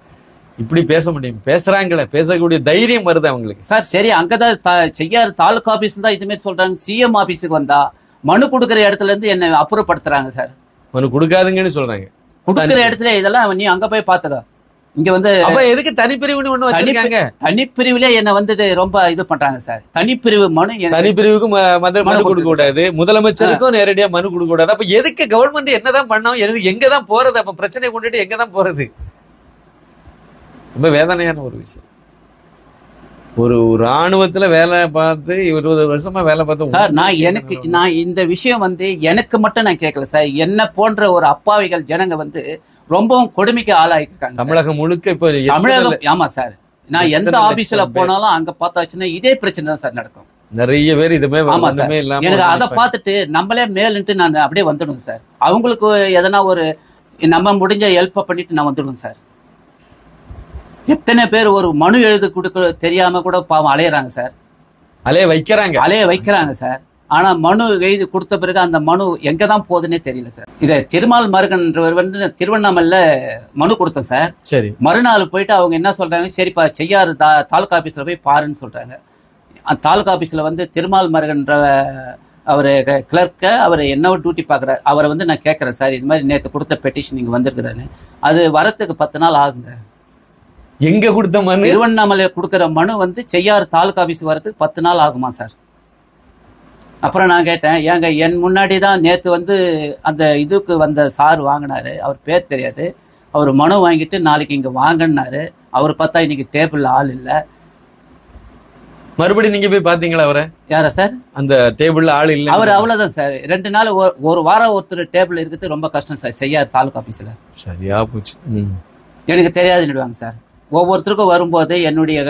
இப்படி பேச முடியும்? பேசுறாங்களே, பேசக்கூடிய தைரியம் வருது அவங்களுக்கு சார். சரி, அங்கதான் செய்யாரு தாலுகா ஆபீஸ் தான் இது மாதிரி சொல்றாங்க. சிஎம் ஆபீஸுக்கு வந்தா மனு கொடுக்குற இடத்துல இருந்து என்ன அப்புறப்படுத்துறாங்க சார். மனு கொடுக்காதுங்கன்னு சொல்றாங்க. கொடுக்குற இடத்துல இதெல்லாம் நீ அங்க போய் பாத்துக்க. இங்க வந்து எதுக்கு தனிப்பிரிவுன்னு ஒண்ணு வச்சிருக்காங்க? தனிப்பிரிவுல என்ன வந்துட்டு ரொம்ப இது பண்றாங்க சார். தனிப்பிரிவு தனிப்பிரிவுக்கு மனு கொடுக்க கூடாது, முதலமைச்சருக்கும் நேரடியா மனு கொடுக்க கூடாது. அப்ப எதுக்கு கவர்மெண்ட் என்னதான் பண்ணோம், எங்கதான் போறது? அப்ப பிரச்சனை கொண்டுட்டு எங்கதான் போறது? ரொம்ப வேதனையான ஒரு விஷயம். ஒரு ராணுவத்துல வேலை பார்த்து 20 வருஷமா வேலை பார்த்து சார், நான் இந்த விஷயம் வந்து எனக்கு மட்டும் நான் கேட்கல சார். என்ன போன்ற ஒரு அப்பாவிகள் ஜனங்க வந்து ரொம்பவும் கொடுமைக்கு ஆளாயிருக்காங்க. தமிழகம் முழுக்க இப்ப தமிழகம். ஆமா சார், நான் எந்த ஆபீஸ்ல போனாலும் அங்க பார்த்தாச்சுன்னா இதே பிரச்சனை தான் சார் நடக்கும். நிறைய பேர் இதுமே எனக்கு அதை பார்த்துட்டு நம்மளே மேலுன்ட்டு நான் அப்படியே வந்துடுவேன் சார். அவங்களுக்கு எதனா ஒரு நம்ம முடிஞ்ச ஹெல்ப் பண்ணிட்டு நான் வந்துடுவேன் சார். எத்தனை பேர் ஒரு மனு எழுத கொடுக்க தெரியாம கூட பாவம் அலையறாங்க சார். அலைய வைக்கிறாங்க சார். ஆனா மனு எழுதி கொடுத்த பிறகு அந்த மனு எங்கதான் போகுதுன்னே தெரியல சார். இதை திருமால் மருகன்றவர் வந்து திருவண்ணாமலையில மனு கொடுத்தேன் சார். சரி, மறுநாள் போயிட்டு அவங்க என்ன சொல்றாங்க, சரிப்பா செய்யாறு தாலுகா ஆபீஸ்ல போய் பாருன்னு சொல்றாங்க. அந்த தாலுகா ஆபீஸ்ல வந்து திருமால் மருகன்ற அவரு கிளர்க்க அவர் என்ன டியூட்டி பாக்குறாரு. அவரை வந்து நான் கேட்கறேன் சார், இது மாதிரி நேற்று கொடுத்த பெட்டிஷன் இங்க வந்திருக்குதானு. அது வரத்துக்கு 10 நாள் ஆகுங்க. எங்க கொடுத்த மனு? திருவண்ணாமலை கொடுக்கிற மனு வந்து செய்யாறு தாலுகா ஆபீஸ் வரதுக்கு 10 நாள் ஆகுமா சார்? அப்புறம் நான் கேட்டேன், ஏங்க என் முன்னாடி தான் நேற்று வந்து அந்த இதுக்கு வந்த சார் வாங்கினாரு, அவர் பேர் தெரியாது, அவர் மனு வாங்கிட்டு நாளைக்கு இங்க வாங்கினாரு. அவர் பார்த்தா இன்னைக்கு டேபிள்ல ஆள் இல்லை. மறுபடியும் நீங்க போய் பாத்தீங்களா அவரை? யாரா சார்? அந்த டேபிள்ல ஆள் இல்லை. அவர் அவ்வளவுதான் சார். 2 நாள் ஒரு வாரம் ஒருத்தர் டேபிள் இருக்கிறது ரொம்ப கஷ்டம் சார் செய்யாறு தாலுகா ஆபீஸ்ல. சரியா போச்சு. எனக்கு தெரியாதுன்னுடுவாங்க சார். ஒவ்வொருத்தருக்கும் வரும்போது என்னுடைய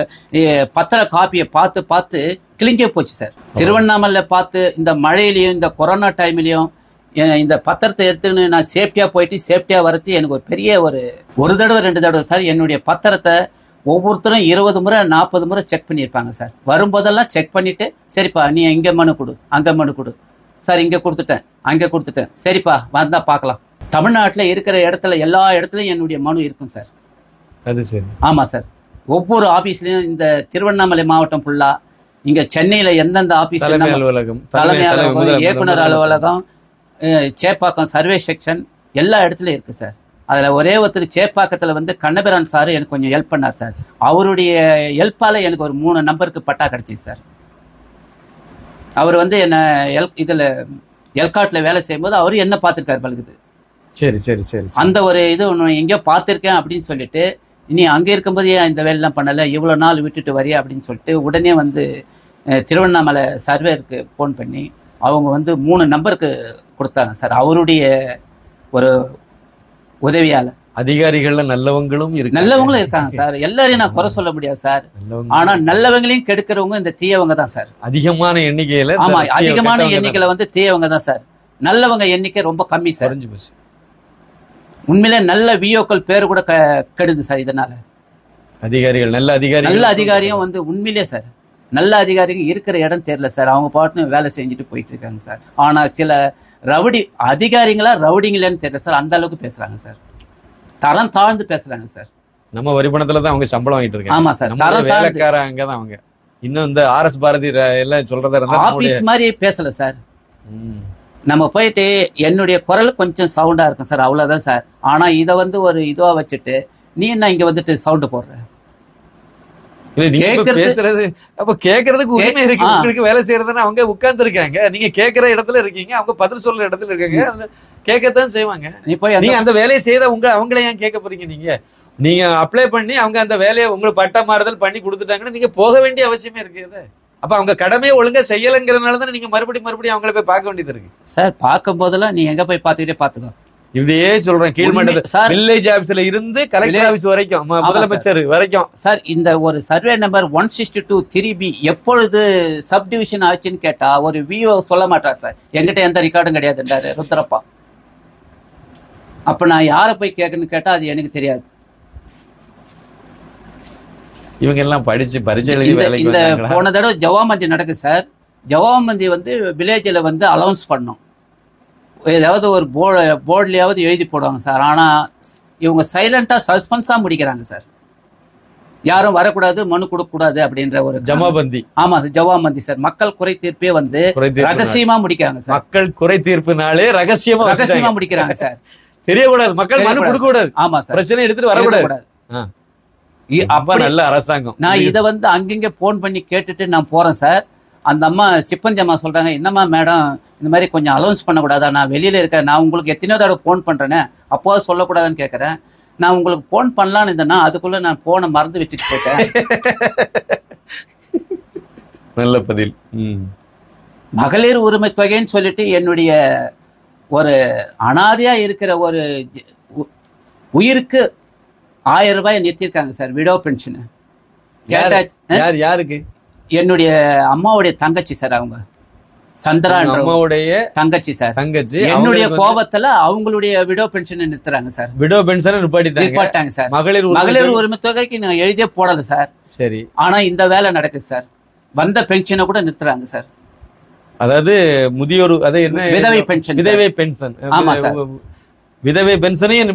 பத்திர காப்பியை பார்த்து பார்த்து கிழிஞ்சே போச்சு சார். திருவண்ணாமலை பார்த்து இந்த மழையிலையும் இந்த கொரோனா டைம்லயும் இந்த பத்திரத்தை எடுத்துன்னு நான் சேஃப்டியா போயிட்டு சேஃப்டியா வரது எனக்கு ஒரு பெரிய ஒரு தடவை 2 தடவை சார் என்னுடைய பத்திரத்தை ஒவ்வொருத்தரும் 20 முறை 40 முறை செக் பண்ணியிருப்பாங்க சார். வரும்போதெல்லாம் செக் பண்ணிட்டு, சரிப்பா நீ இங்க மனு கொடு, அங்க மனு கொடு சார், இங்க கொடுத்துட்டேன் அங்க கொடுத்துட்டேன், சரிப்பா வந்தா பார்க்கலாம். தமிழ்நாட்டில் இருக்கிற இடத்துல எல்லா இடத்துலயும் என்னுடைய மனு இருக்கும் சார். அது சரி. ஆமா சார், ஒவ்வொரு ஆபீஸ்லயும் இந்த திருவண்ணாமலை மாவட்டம் ஃபுல்லா, இங்க சென்னையில எந்தெந்த ஆபீஸ், தலைமை அலுவலகம், இயக்குனர் அலுவலகம், சேப்பாக்கம் சர்வே செக்ஷன், எல்லா இடத்துலயும் இருக்கு சார். அதுல ஒரே ஒருத்தர் சேப்பாக்கத்துல வந்து கண்ணபிரான் சார் எனக்கு கொஞ்சம் ஹெல்ப் பண்ணார் சார். அவருடைய ஹெல்ப்பால எனக்கு ஒரு 3 நம்பருக்கு பட்டா கிடைச்சிது சார். அவர் வந்து என்ன இதுல எல்காட்ல வேலை செய்யும்போது அவரு என்ன பார்த்திருக்காரு பழகுது. சரி சரி சரி, அந்த ஒரு இது ஒன்று எங்கேயோ பார்த்துருக்கேன் அப்படின்னு சொல்லிட்டு, நீ அங்கே இருக்கும்போது ஏன் இந்த வேலைலாம் பண்ணலை, இவ்வளோ நாள் விட்டுட்டு வரியா அப்படின்னு சொல்லிட்டு உடனே வந்து திருவண்ணாமலை சர்வேருக்கு ஃபோன் பண்ணி அவங்க வந்து 3 நம்பருக்கு கொடுத்தாங்க சார். அவருடைய ஒரு உதவியால. அதிகாரிகள்ல நல்லவங்களும் இருக்காங்க சார். எல்லாரையும் நான் குறை சொல்ல முடியாது சார். ஆனா நல்லவங்களையும் கெடுக்கிறவங்க இந்த தீயவங்க தான் சார். அதிகமான எண்ணிக்கையில. ஆமா, அதிகமான எண்ணிக்கையில வந்து தீயவங்க தான் சார். நல்லவங்க எண்ணிக்கை ரொம்ப கம்மி சார். உண்மையிலே நல்ல விஓக்கள் பேர் கூட கெடுது சார் இதனால. அதிகாரிகள் நல்ல அதிகாரியும் வந்து உண்மையிலே சார் நல்ல அதிகாரிகள் இருக்கிற இடம் தெரியல சார். அவங்க பாட்டுன்னு வேலை செஞ்சுட்டு போயிட்டு இருக்காங்க சார். ஆனா சில ரவுடி அதிகாரிங்களா ரவுடிங்களான்னு தெரியல சார், அந்த அளவுக்கு பேசுறாங்க சார். தரம் தாழ்ந்து பேசுறாங்க சார். நம்ம வரிபணத்துல தான் அவங்க சம்பளம் வாங்கிட்டு இருக்காங்க. ஆமா சார், தரம் வேலைக்கார அங்கதான் அவங்க. இன்னும் இந்த RS பாரதி எல்லாம் சொல்றதா இருந்தா ஆபீஸ் மாதிரி பேசல சார். நம்ம போயிட்டு என்னுடைய குரல் கொஞ்சம் சவுண்டா இருக்கும் சார், அவ்வளவுதான் சார். ஆனா இதை வந்து ஒரு இதுவா வச்சுட்டு நீ என்ன இங்க வந்துட்டு சவுண்ட் போடுற? பேசுறது அப்ப கேட்கறதுக்கு உரிமை இருக்கு. உங்களுக்கு வேலை செய்யறதுன்னு அவங்க உட்கார்ந்து இருக்காங்க, நீங்க கேட்கிற இடத்துல இருக்கீங்க, அவங்க பதில் சொல்ற இடத்துல இருக்காங்க, கேட்கத்தான் செய்வாங்க. நீங்க அந்த வேலையை செய்த அவங்கள ஏன் கேட்க போறீங்க? நீங்க அப்ளை பண்ணி அவங்க அந்த வேலையை உங்களுக்கு பட்ட மாறுதல் பண்ணி கொடுத்துட்டாங்கன்னா நீங்க போக வேண்டிய அவசியமே இருக்குது. அப்ப அவங்க கடமையை ஒழுங்கா செய்யலங்கிறதுனால தான் நீங்க மறுபடியும் அவங்கள போய் பார்க்க வேண்டியது இருக்கு சார். பார்க்கும் போதெல்லாம் நீ எங்க போய் பார்த்துக்கிட்டே பாத்துக்கோ. இதையே சொல்றேன், கீழ்மட்டத்துல வில்லேஜ் ஆபீஸ்ல இருந்து கலெக்டர் ஆபீஸ் வரைக்கும், முதலமைச்சர் வரைக்கும் சார். இந்த ஒரு சர்வே நம்பர் 162 3B எப்பொழுது சப் டிவிஷன் ஆச்சுன்னு கேட்டா ஒரு விஓ சொல்ல மாட்டார் சார். என்கிட்ட எந்த ரெக்கார்டும் கிடையாதுன்றாரு ருத்ரப்பா. அப்ப நான் யாரை போய் கேட்கணும்னு கேட்டா அது எனக்கு தெரியாது. இவங்க எல்லாம் படிச்சு பரிச்சை எழுதி இந்த போன தடவை ஜவாமந்தி நடக்குது சார். ஜவாமந்தி வந்து வில்லேஜ்ல வந்து அலௌன்ஸ் பண்ணோம், ஏதாவது ஒரு போர்ட்லயாவது எழுதி போடுவாங்க சார். ஆனா இவங்க சைலண்டா சஸ்பென்ஸா முடிக்கிறாங்க சார். யாரும் வரக்கூடாது, மனு கொடுக்க கூடாது அப்படின்ற ஒரு ஜமாபந்தி. ஆமா சார், ஜவாமந்தி சார். மக்கள் குறை தீர்ப்பே வந்து ரகசியமா முடிக்கிறாங்க சார். மக்கள் குறை தீர்ப்புனாலே ரகசியமா முடிக்கிறாங்க சார். தெரியக்கூடாது, மக்கள் மனு கொடுக்க கூடாது. ஆமா சார், பிரச்சனை எடுத்துட்டு வரக்கூடாது. அப்ப நல்ல அரசாங்கம். நான் இதை வந்து அங்கங்க போன் பண்ணி கேட்டுட்டு நான் போறேன் சார். அந்த அம்மா சிப்பந்தி அம்மா சொல்றாங்க, என்னம்மா மேடம் இந்த மாதிரி கொஞ்சம் அலௌன்ஸ் பண்ணக்கூடாதா? நான் வெளியில இருக்கேன், நான் உங்களுக்கு எத்தனையோ தடவை போன் பண்றேனே, அப்போது சொல்லக்கூடாதுன்னு கேட்கறேன். நான் உங்களுக்கு போன் பண்ணலான்னு இருந்தேன்னா அதுக்குள்ள நான் போனை மறந்து வச்சுட்டு போயிட்டேன். நல்ல பதில். மகளிர் உரிமை தொகைன்னு சொல்லிட்டு என்னுடைய ஒரு அனாதையா இருக்கிற ஒரு உயிருக்கு 1000 ரூபாய் நிறுத்திருக்காங்க சார், விடோ பென்ஷன். யாருக்கு? என்னுடைய அம்மாவுடைய தங்கச்சி சார், அவங்க சந்திரா அம்மாவுடைய தங்கச்சி சார். தங்கச்சி என்னுடைய கோபத்துல அவங்களுடைய விடோ பென்ஷன் நிறுத்துறாங்க சார். விடோ பென்ஷன் நிப்பாட்டிட்டாங்க சார். மகளிர் உரிமை தொகைக்கு நான் எழுதியே போடல சார். சரி. ஆனா இந்த வேலை நடக்குது சார். வந்த பென்ஷனை கூட நிறுத்துறாங்க சார். அதாவது முதியோர், அது என்ன, விதவை பென்ஷன். விதவை பென்ஷன். ஆமா சார், விதவை பென்ஷனையும்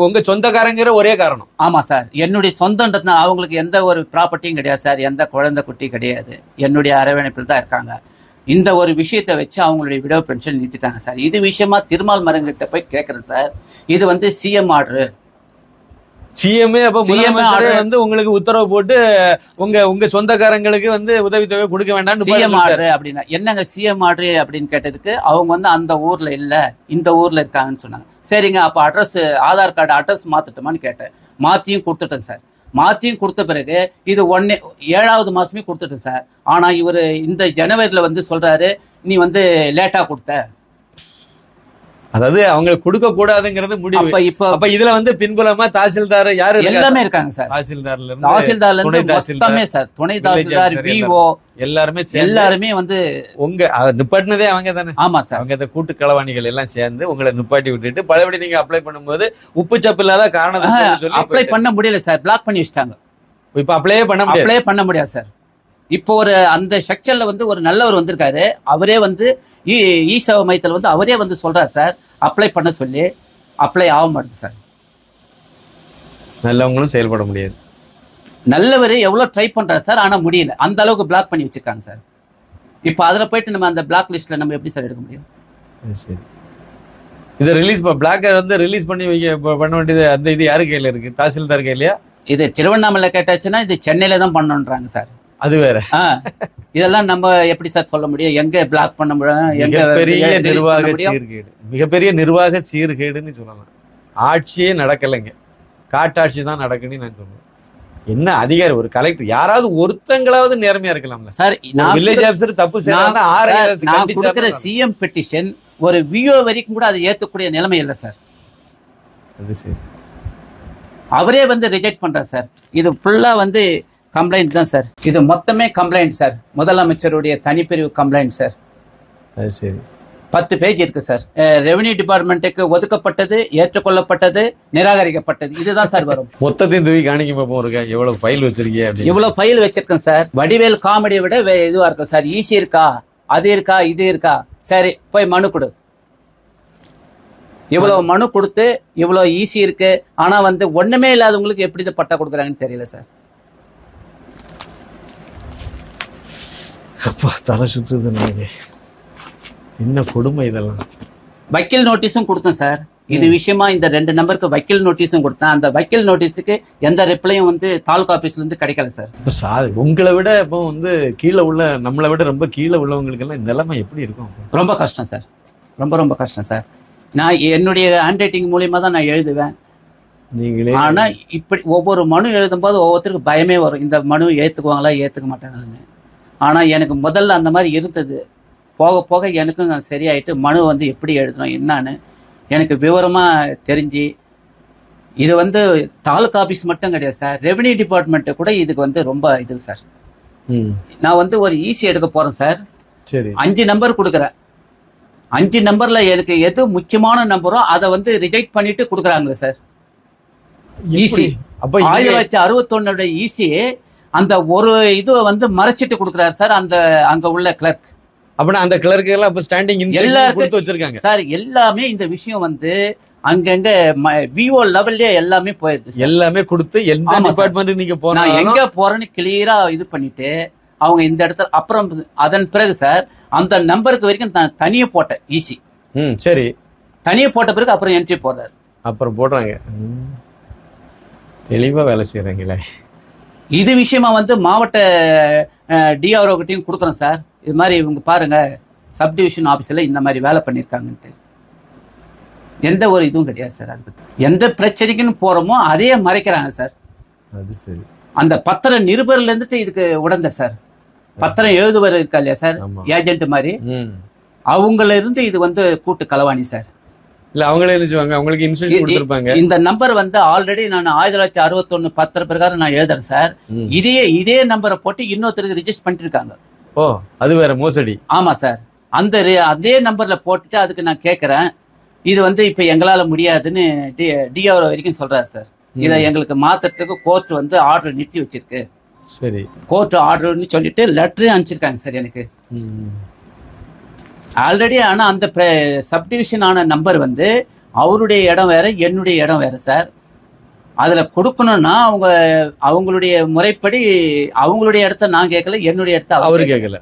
உங்க சொந்தக்காரங்கிற ஒரே காரணம். ஆமா சார், என்னுடைய சொந்தம்ன்றதுனா அவங்களுக்கு எந்த ஒரு ப்ராப்பர்ட்டியும் கிடையாது சார், எந்த குழந்தை குட்டி கிடையாது, என்னுடைய அரவணைப்பில் தான் இருக்காங்க. இந்த ஒரு விஷயத்தை வச்சு அவங்களுடைய விடோ பென்ஷன் நிறுத்திட்டாங்க சார். இது விஷயமா திருமால் மரங்கிட்ட போய் கேட்கறேன் சார். இது வந்து சிஎம் ஆர்டர். சிஎம்ஏ அப்ப வந்து உங்களுக்கு உத்தரவு போட்டு உங்க சொந்தக்காரங்களுக்கு வந்து உதவித்தொகை கொடுக்க வேண்டாம் சிஎம் ஆர்டர் அப்படின்னா என்னங்க சிஎம் ஆர்டர் அப்படின்னு கேட்டதுக்கு அவங்க வந்து அந்த ஊர்ல இல்ல இந்த ஊர்ல இருக்காங்கன்னு சொன்னாங்க. சரிங்க, அப்ப அட்ரஸ், ஆதார் கார்டு அட்ரஸ் மாத்தட்டுமான்னு கேட்டேன். மாத்தியும் கொடுத்துட்டேன் சார். மாத்தியும் கொடுத்த பிறகு இது 7வது மாசமே கொடுத்துட்டேன் சார். ஆனா இவரு இந்த ஜனவரியில வந்து சொல்றாரு நீ வந்து லேட்டா கொடுத்த. அதாவது அவங்க கொடுக்க கூடாதுங்கிறது முடிவு. அப்ப இதுல வந்து பின்புலமா தாசில்தார் யாரு எல்லாமே இருக்காங்க சார். தாசில்தார்ல இருந்து சார், துணை தாசில்தார், விஓ எல்லாருமே வந்து உங்க நிப்பாட்டினதே அவங்க தானே. ஆமா சார், அவங்க கூட்டு களவாணிகள் எல்லாம் சேர்ந்து உங்களை நிப்பாட்டி விட்டுட்டு பழையபடி நீங்க அப்ளை பண்ணும்போது உப்பு சப்பு இல்லாத காரணத்தை அப்ளை பண்ண முடியல சார், பிளாக் பண்ணி வச்சிட்டாங்க. இப்ப அப்ளையே பண்ண முடியாது சார். இப்போ ஒரு அந்த செக்ஷன்ல வந்து ஒரு நல்லவர் வந்திருக்காரு, அவரே வந்து இ சேவை மையத்தில் வந்து அவரே வந்து சொல்றாரு சார் அப்ளை பண்ண சொல்லி, அப்ளை ஆக மாட்டேது சார். நல்லவங்களும் செயல்பட முடியாது. நல்லவர் எவ்வளவு ட்ரை பண்றாரு சார், ஆனா முடியல. அந்த அளவுக்கு பிளாக் பண்ணி வச்சிருக்காங்க சார். இப்ப அதுல போயிட்டு நம்ம அந்த பிளாக் லிஸ்ட்ல நம்ம எப்படி சார் எடுக்க முடியும்? சரி, இதை ரிலீஸ் பிளாக் வந்து ரிலீஸ் பண்ணி பண்ண வேண்டியது அந்த இது யாரு கையில இருக்கு? தாசில்தார் கையிலையா? இது திருவண்ணாமலை கேட்டாச்சுன்னா இது சென்னையில தான் பண்ணணுன்றாங்க சார். அது வேற. இதெல்லாம் நம்ம எப்படி சார் சொல்ல முடியும்? எங்க பிளாக் பண்ண முடியும்? மிகப்பெரிய நிர்வாக சீர்கேடு, மிகப்பெரிய நிர்வாக சீர்கேடுன்னு சொல்லலாம். ஆட்சியே நடக்கலைங்க, காட்டாட்சி தான் நடக்குன்னு நான் சொல்லுவேன். என்ன அதிகாரி, ஒரு கலெக்டர் யாராவது ஒருத்தங்களாவது நேர்மையா இருக்கலாம்ல சார். வில்லேஜ் ஆபீசர் தப்பு நான் கொடுக்கிற சிஎம் பெட்டிஷன் ஒரு விஓ வரைக்கும் கூட அதை ஏத்துக்கூடிய நிலைமை இல்லை சார். அது சரி, அவரே வந்து ரிஜெக்ட் பண்றார் சார். இது ஃபுல்லா வந்து கம்ப்ளைண்ட் தான் சார். இது மொத்தமே கம்ப்ளைண்ட் சார். முதலமைச்சருடைய தனிப்பிரிவு கம்ப்ளைண்ட் சார். சரி, 10 பேஜ் இருக்கு சார். ரெவென்யூ டிபார்ட்மெண்ட்டுக்கு ஒதுக்கப்பட்டது, ஏற்றுக்கொள்ளப்பட்டது, நிராகரிக்கப்பட்டது, இதுதான் சார் வரும். மொத்தத்தையும் தூக்கி காணிக்க போறீங்க. எவ்வளவு ஃபைல் வச்சிருக்கீங்க? இவ்வளவு ஃபைல் வச்சிருக்கேன் சார். வடிவேல் காமெடியை விட இதுவா இருக்கும் சார். ஈஸி இருக்கா, அது இருக்கா, இது இருக்கா, சரி போய் மனு கொடு. இவ்வளவு மனு கொடுத்து இவ்வளவு ஈஸி இருக்கு, ஆனா வந்து ஒண்ணுமே இல்லாதவங்களுக்கு எப்படி இதை பட்டா கொடுக்குறாங்கன்னு தெரியல சார். அப்பா தலை சுத்துது. என்ன கொடுமை இதெல்லாம். வக்கீல் நோட்டீஸும் கொடுத்தேன் சார். இது விஷயமா இந்த 2 நம்பருக்கு வக்கீல் நோட்டீஸும் கொடுத்தேன். அந்த வக்கீல் நோட்டீஸுக்கு எந்த ரிப்ளையும் வந்து தாலுகா ஆபீஸ்ல இருந்து கிடைக்கல சார். இப்ப சார் உங்களை விட இப்போ வந்து கீழே உள்ள, நம்மளை விட ரொம்ப கீழே உள்ளவங்களுக்கு எல்லாம் நிலைமை எப்படி இருக்கும்? ரொம்ப கஷ்டம் சார், ரொம்ப ரொம்ப கஷ்டம் சார். நான் என்னுடைய ஹேண்ட் ரைட்டிங் மூலியமா தான் நான் எழுதுவேன். நீங்களே ஆனா இப்படி ஒவ்வொரு மனு எழுதும்போது ஒவ்வொருத்தருக்கு பயமே வரும், இந்த மனு ஏத்துக்குவாங்களா ஏத்துக்க மாட்டாங்கன்னு. ஆனா எனக்கு முதல்ல அந்த மாதிரி இருந்தது. போக போக எனக்கும் சரியாயிட்டு மனு வந்து எப்படி எழுதணும் என்னன்னு எனக்கு விவரமா தெரிஞ்சு, இது வந்து தாலுகா ஆபீஸ் மட்டும் கிடையாது சார், ரெவென்யூ டிபார்ட்மெண்ட் கூட இதுக்கு வந்து ரொம்ப இது சார். நான் வந்து ஒரு ஈஸி எடுக்க போறேன் சார். சரி, 5 நம்பர் கொடுக்குறேன். 5 நம்பர்ல எனக்கு எது முக்கியமான நம்பரோ அதை வந்து ரிஜெக்ட் பண்ணிட்டு கொடுக்குறாங்களே சார். ஈஸி 1961 ஈஸி அந்த ஒரு இது வந்து மறைச்சிட்டு கொடுக்குறாரு சார் அந்த அங்க உள்ள கிளர்க். அப்படின்னா அந்த கிளர்க்கு எல்லாம் இப்ப ஸ்டாண்டிங் இன்ஸ்ட்ரக்ஷன் கொடுத்து வச்சிருக்காங்க சார். எல்லாமே இந்த விஷயம் வந்து அங்கங்க விஓ லெவல்லே எல்லாமே போயிடுது, எல்லாமே கொடுத்து எந்த டிபார்ட்மெண்ட் நீங்க போனா எங்க போறேன்னு கிளியரா இது பண்ணிட்டு அவங்க இந்த இடத்துல. அப்புறம் அதன் பிறகு சார் அந்த நம்பருக்கு வரைக்கும் தனியே போட்டேன் ஈஸி. சரி, தனியே போட்ட பிறகு அப்புறம் என்ட்ரி போடுறாரு, அப்புறம் போடுறாங்க. தெளிவா வேலை செய்யறாங்களே. இது விஷயமா வந்து மாவட்ட டிஆர்ஓ கிட்டையும் கொடுக்குறோம் சார். இது மாதிரி இவங்க பாருங்க சப்டிவிஷன் ஆபீஸ்ல இந்த மாதிரி வேலை பண்ணிருக்காங்கன்ட்டு. எந்த ஒரு இதுவும் கிடையாது சார். அது எந்த பிரச்சனைக்குன்னு போறோமோ அதையே மறைக்கிறாங்க சார். அது சரி. அந்த பத்திர நிருபர்ல இருந்துட்டு இதுக்கு உடந்த சார். பத்திரம் எழுதுவர் இருக்கா இல்லையா சார், ஏஜென்ட் மாதிரி, அவங்கள இருந்து இது வந்து கூட்டு களவாணி சார். இல்ல அவங்களே நினைச்சுவாங்க, அவங்களுக்கு இன்சூரன்ஸ் கொடுத்திருப்பாங்க. இந்த நம்பர் வந்து ஆல்ரெடி நான் 1961 பத்திர பிரகாரம் நான் எழுதுறேன் சார். இதே நம்பரை போட்டு இன்னொருத்தருக்கு ரிஜிஸ்டர் பண்ணிட்டு இருக்காங்க. ஓ, அது வேற மோசடி. ஆமா சார், அதே நம்பர்ல போட்டுட்டு அதுக்கு நான் கேட்கறேன். இது வந்து இப்ப எங்களால முடியாதுன்னு டிஆர்ஓ வரைக்கும் சொல்றாரு சார். இதை எங்களுக்கு மாத்துறதுக்கு கோர்ட் வந்து ஆர்டர் நிறுத்தி வச்சிருக்கு. சரி, கோர்ட் ஆர்டர்னு சொல்லிட்டு லெட்டரையும் அனுப்பிச்சிருக்காங்க சார் எனக்கு ஆல்ரெடி. ஆனா அந்த சப்டிவிஷன் ஆன நம்பர் வந்து அவருடைய இடம் வேற, என்னுடைய இடம் வேற சார். அதுல கொடுக்கணும்னா அவங்களுடைய முறைப்படி அவங்களுடைய இடத்த நான் கேட்கல, என்னுடைய இடத்த அவரு கேட்கல.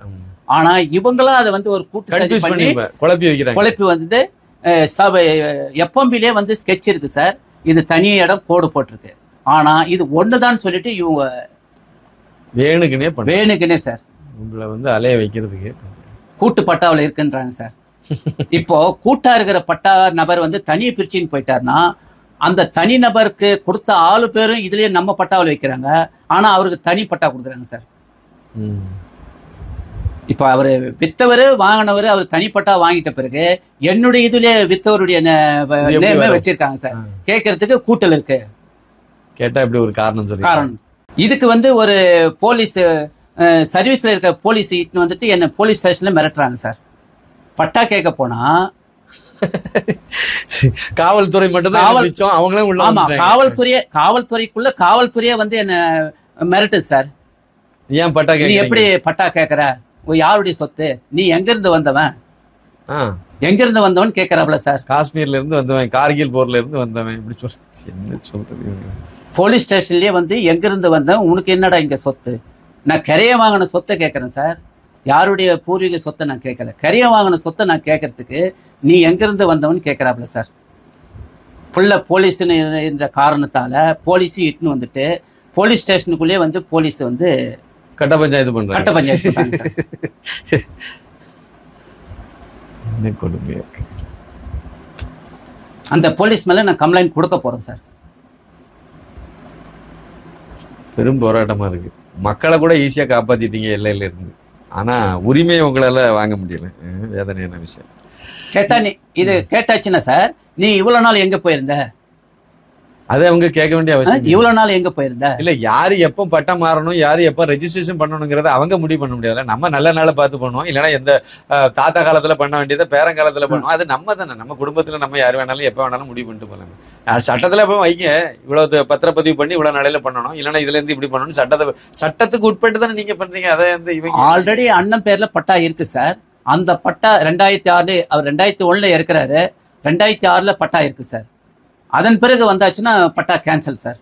ஆனா இவங்களா அதை வந்து ஒரு கூட்டு பண்ணி குழப்பி வந்து எப்பம்பிலே வந்து ஸ்கெட்ச் இருக்கு சார். இது தனி இடம் கோடு போட்டிருக்கு. ஆனா இது ஒண்ணுதான் சொல்லிட்டு இவங்க வேணுக்குனே சார் உங்களை வந்து அலைய வைக்கிறதுக்கு கூட்டு பட்டாவில் இருக்குன்றாங்க சார். இப்போ கூட்டா இருக்கிற பட்டா நபர் வந்து தனியை பிரிச்சுன்னு போயிட்டாருன்னா அந்த தனி நபருக்கு கொடுத்த 6 பேரும் இதுலயே நம்ம பட்டாவில் வைக்கிறாங்க. ஆனா அவருக்கு தனி பட்டா கொடுக்குறாங்க சார். இப்ப அவரு வித்தவரு வாங்கினவரு அவர் தனிப்பட்டா வாங்கிட்ட பிறகு என்னுடைய இதுல வித்தவருடைய நேமே வச்சிருக்காங்க சார். கேட்கறதுக்கு கூட்டல் இருக்கு. கேட்டா இப்படி ஒரு காரணம் இதுக்கு வந்து ஒரு போலீஸ் சர்வீஸ்ல இருக்க போலீஸ் இட்டுன்னு வந்துட்டு என்ன போலீஸ் ஸ்டேஷன்ல மிரட்டுறாங்க சார். பட்டா கேட்க போனா காவல்துறை மட்டும் அவங்களும் ஆமா, காவல்துறைக்குள்ள காவல்துறையே வந்து என்ன மிரட்டுது சார். ஏன் பட்டா நீ எப்படி பட்டா கேட்கற, யாருடைய சொத்து, நீ எங்க இருந்து வந்தவன், எங்க இருந்து வந்தவன் கேட்கறாப்ல சார். காஷ்மீர்ல இருந்து வந்தவன், கார்கில் போர்ல இருந்து வந்தவன், இப்படி சொல்றது. போலீஸ் ஸ்டேஷன்லயே வந்து எங்க இருந்து வந்தவன், உனக்கு என்னடா இங்க சொத்து, நான் கரையை வாங்கின சொத்தை கேட்கறேன் சார். யாருடைய பூர்வீக சொத்தை நான் கேட்கல, கரையை வாங்கின சொத்தை நான் கேட்கறதுக்கு நீ எங்க இருந்து வந்தவன் கேட்கறாப்ல சார். புள்ள போலீஸ்னு என்ற காரணத்தால போலீஸ் இட்டுன்னு வந்துட்டு போலீஸ் ஸ்டேஷனுக்குள்ளேயே வந்து போலீஸ் வந்து கட்ட பஞ்சாயத்து பண்றாங்க. கட்ட பஞ்சாயத்து என்ன கொடுமையா இருக்கு. அந்த போலீஸ் மேல நான் கம்ப்ளைண்ட் கொடுக்க போறேன் சார். பெரும் போராட்டமா இருக்கு. மக்களை கூட ஈஸியா காப்பாத்திட்டீங்க எல்லையில இருந்து. ஆனா உரிமையை உங்களால வாங்க முடியல. வேதனையான விஷயம். கேட்டா நீ இது கேட்டாச்சுன்னா சார், நீ இவ்வளவு நாள் எங்க போயிருந்த, அது அவங்க கேட்க வேண்டிய அவசியம். இவ்வளவு நாள் எங்க போயிருந்த இல்ல, யாரு எப்ப பட்டம் மாறணும், யாரு எப்ப ரெஜிஸ்ட்ரேஷன் பண்ணணுங்கிறத அவங்க முடிவு பண்ண முடியாது. நம்ம நல்ல நாளை பார்த்து பண்ணுவோம். இல்லைன்னா எந்த தாத்தா காலத்துல பண்ண வேண்டியதை பேரங்காலத்துல பண்ணுவோம். அது நம்ம தானே, நம்ம குடும்பத்துல நம்ம யார் வேணாலும் எப்ப வேணாலும் முடிவு பண்ணிட்டு போகலாம். சட்டத்துல போய் வைங்க, இவ்வளவு பத்திரப்பதிவு பண்ணி இவ்வளவு நாளையில பண்ணணும், இல்லைன்னா இதுல இருந்து இப்படி பண்ணணும், சட்டத்துக்கு உட்பட்டு தானே நீங்க பண்றீங்க. அதை வந்து இவங்க ஆல்ரெடி அண்ணன் பேர்ல பட்டா இருக்கு சார். அந்த பட்டா 2006 அவர் 2001 இருக்கிறாரு. 2006 பட்டா இருக்கு சார். அதன் பிறகு வந்தாச்சுன்னா பட்டா கேன்சல் சார்.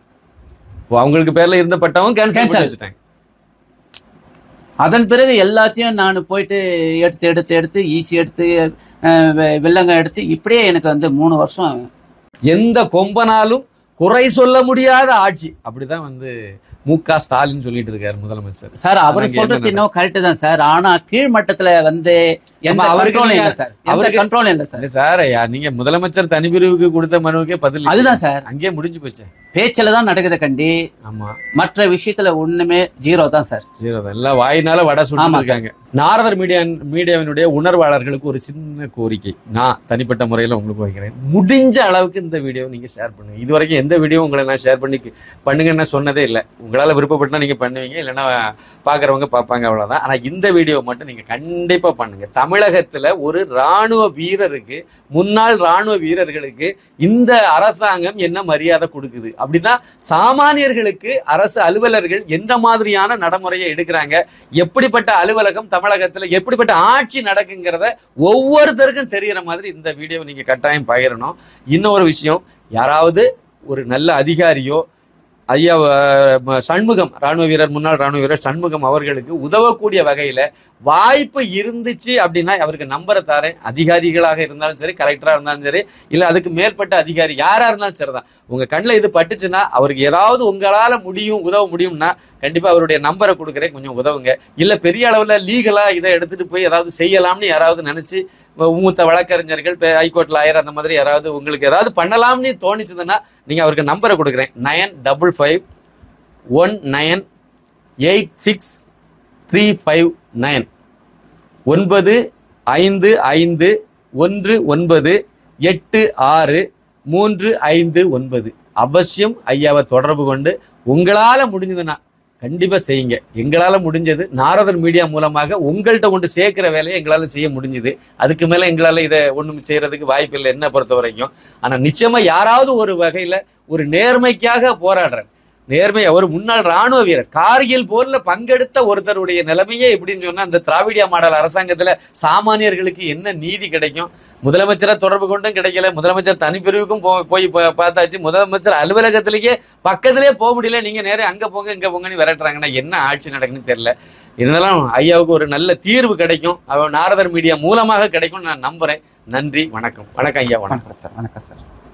அவங்களுக்கு பேர்ல இருந்த பட்டாவும் கேன்சல். அதன் பிறகு எல்லாத்தையும் நான் போயிட்டு எடுத்து ஈஸி எடுத்து வெள்ளங்க எடுத்து இப்படியே எனக்கு வந்து 3 வருஷம். எந்த கொம்பனாலும் குறை சொல்ல முடியாத ஆட்சி. அப்படிதான் வந்து மு.க. ஸ்டாலின் சொல்லிட்டு இருக்காரு முதலமைச்சர் சார். அவர் சொல்றது இன்னும் கரெக்ட் தான் சார். ஆனா கீழ் மட்டத்துல வந்து கண்ட்ரோல் இல்ல சார். சார் நீங்க முதலமைச்சர் தனிப்பிரிவுக்கு கொடுத்த மனுவுக்கே பதில் அதுதான் சார். அங்கேயே முடிஞ்சு போச்சு. பேச்சில தான் நடக்குது கண்டி. ஆமா, மற்ற விஷயத்துல ஒண்ணுமே ஜீரோ தான் சார். ஜீரோ தான். எல்லாம் வாயினால வட சொல்லிருக்காங்க. நாரதர் மீடியாவினுடைய உணர்வாளர்களுக்கு ஒரு சின்ன கோரிக்கை நான் தனிப்பட்ட முறையில உங்களுக்கு வைக்கிறேன். முடிஞ்ச அளவுக்கு இந்த வீடியோ நீங்க ஷேர் பண்ணுங்க. இது வரைக்கும் எந்த வீடியோ உங்களை நான் ஷேர் பண்ணுங்கன்னு சொன்னதே இல்லை. உங்களால விருப்பப்பட்டா நீங்க பண்ணுவீங்க, இல்லைன்னா பாக்குறவங்க பார்ப்பாங்க, அவ்வளவுதான். ஆனா இந்த வீடியோ மட்டும் நீங்க கண்டிப்பா பண்ணுங்க. தமிழகத்துல ஒரு ராணுவ வீரருக்கு, முன்னாள் ராணுவ வீரர்களுக்கு இந்த அரசாங்கம் என்ன மரியாதை கொடுக்குது அப்படின்னா, சாமானியர்களுக்கு அரசு அலுவலர்கள் எந்த மாதிரியான நடைமுறையை எடுக்கிறாங்க, எப்படிப்பட்ட அலுவலகம் தமிழகத்துல, எப்படிப்பட்ட ஆட்சி நடக்குங்கிறத ஒவ்வொருத்தருக்கும் தெரிகிற மாதிரி இந்த வீடியோ நீங்க கட்டாயம் பகிரணும். இன்னொரு விஷயம், யாராவது ஒரு நல்ல அதிகாரியோ, ஐயா சண்முகம், முன்னாள் ராணுவ வீரர் சண்முகம் அவர்களுக்கு உதவக்கூடிய வகையில வாய்ப்பு இருந்துச்சு அப்படின்னா அவருக்கு நம்பரை தாரேன். அதிகாரிகளாக இருந்தாலும் சரி, கலெக்டரா இருந்தாலும் சரி, இல்ல அதுக்கு மேற்பட்ட அதிகாரி யாரா இருந்தாலும் சரிதான். உங்க கண்ணில் இது பட்டுச்சுன்னா, அவருக்கு ஏதாவது உங்களால உதவ முடியும்னா கண்டிப்பா அவருடைய நம்பரை கொடுக்குறேன், கொஞ்சம் உதவுங்க. இல்ல பெரிய அளவுல லீகலா இதை எடுத்துட்டு போய் ஏதாவது செய்யலாம்னு யாராவது நினைச்சு, மூத்த வழக்கறிஞர்கள், ஹைகோர்ட் லாயர், அந்த மாதிரி யாராவது உங்களுக்கு ஏதாவது பண்ணலாம்னு தோணிச்சதுன்னா நீங்க அவருக்கு நம்பரை கொடுக்குறேன். 955 198639 955198639. அவசியம் ஐயாவை தொடர்பு கொண்டு உங்களால முடிஞ்சதுன்னா கண்டிப்பா செய்யுங்க. எங்களால முடிஞ்சது நாரதர் மீடியா மூலமாக உங்கள்கிட்ட கொண்டு சேர்க்கிற வேலையை எங்களால செய்ய முடிஞ்சுது. அதுக்கு மேல எங்களால இதை ஒண்ணும் செய்யறதுக்கு வாய்ப்பு இல்லை என்ன பொறுத்த வரைக்கும். ஆனா நிச்சயமா யாராவது ஒரு வகையில ஒரு நேர்மைக்காக போராடுறேன். நேர்மை. ஒரு முன்னாள் ராணுவ வீரர் கார்கில் போர்ல பங்கெடுத்த ஒருத்தருடைய நிலைமையே எப்படின்னு சொன்னா, இந்த திராவிடியா மாடல் அரசாங்கத்துல சாமானியர்களுக்கு என்ன நீதி கிடைக்கும்? முதலமைச்சரை தொடர்பு கொண்டும் கிடைக்கல. முதலமைச்சர் தனிப்பிரிவுக்கும் போய் பார்த்தாச்சு. முதலமைச்சர் அலுவலகத்திலேயே பக்கத்திலே போக முடியல. நீங்க நேரம் அங்க போங்க இங்க போங்கன்னு விரட்டுறாங்கன்னா என்ன ஆட்சி நடக்குன்னு தெரியல. இருந்தாலும் ஐயாவுக்கு ஒரு நல்ல தீர்வு கிடைக்கும். நாரதர் மீடியா மூலமாக கிடைக்கும் நான் நம்புறேன். நன்றி, வணக்கம். வணக்கம் ஐயா. வணக்கம் சார். வணக்கம் சார்.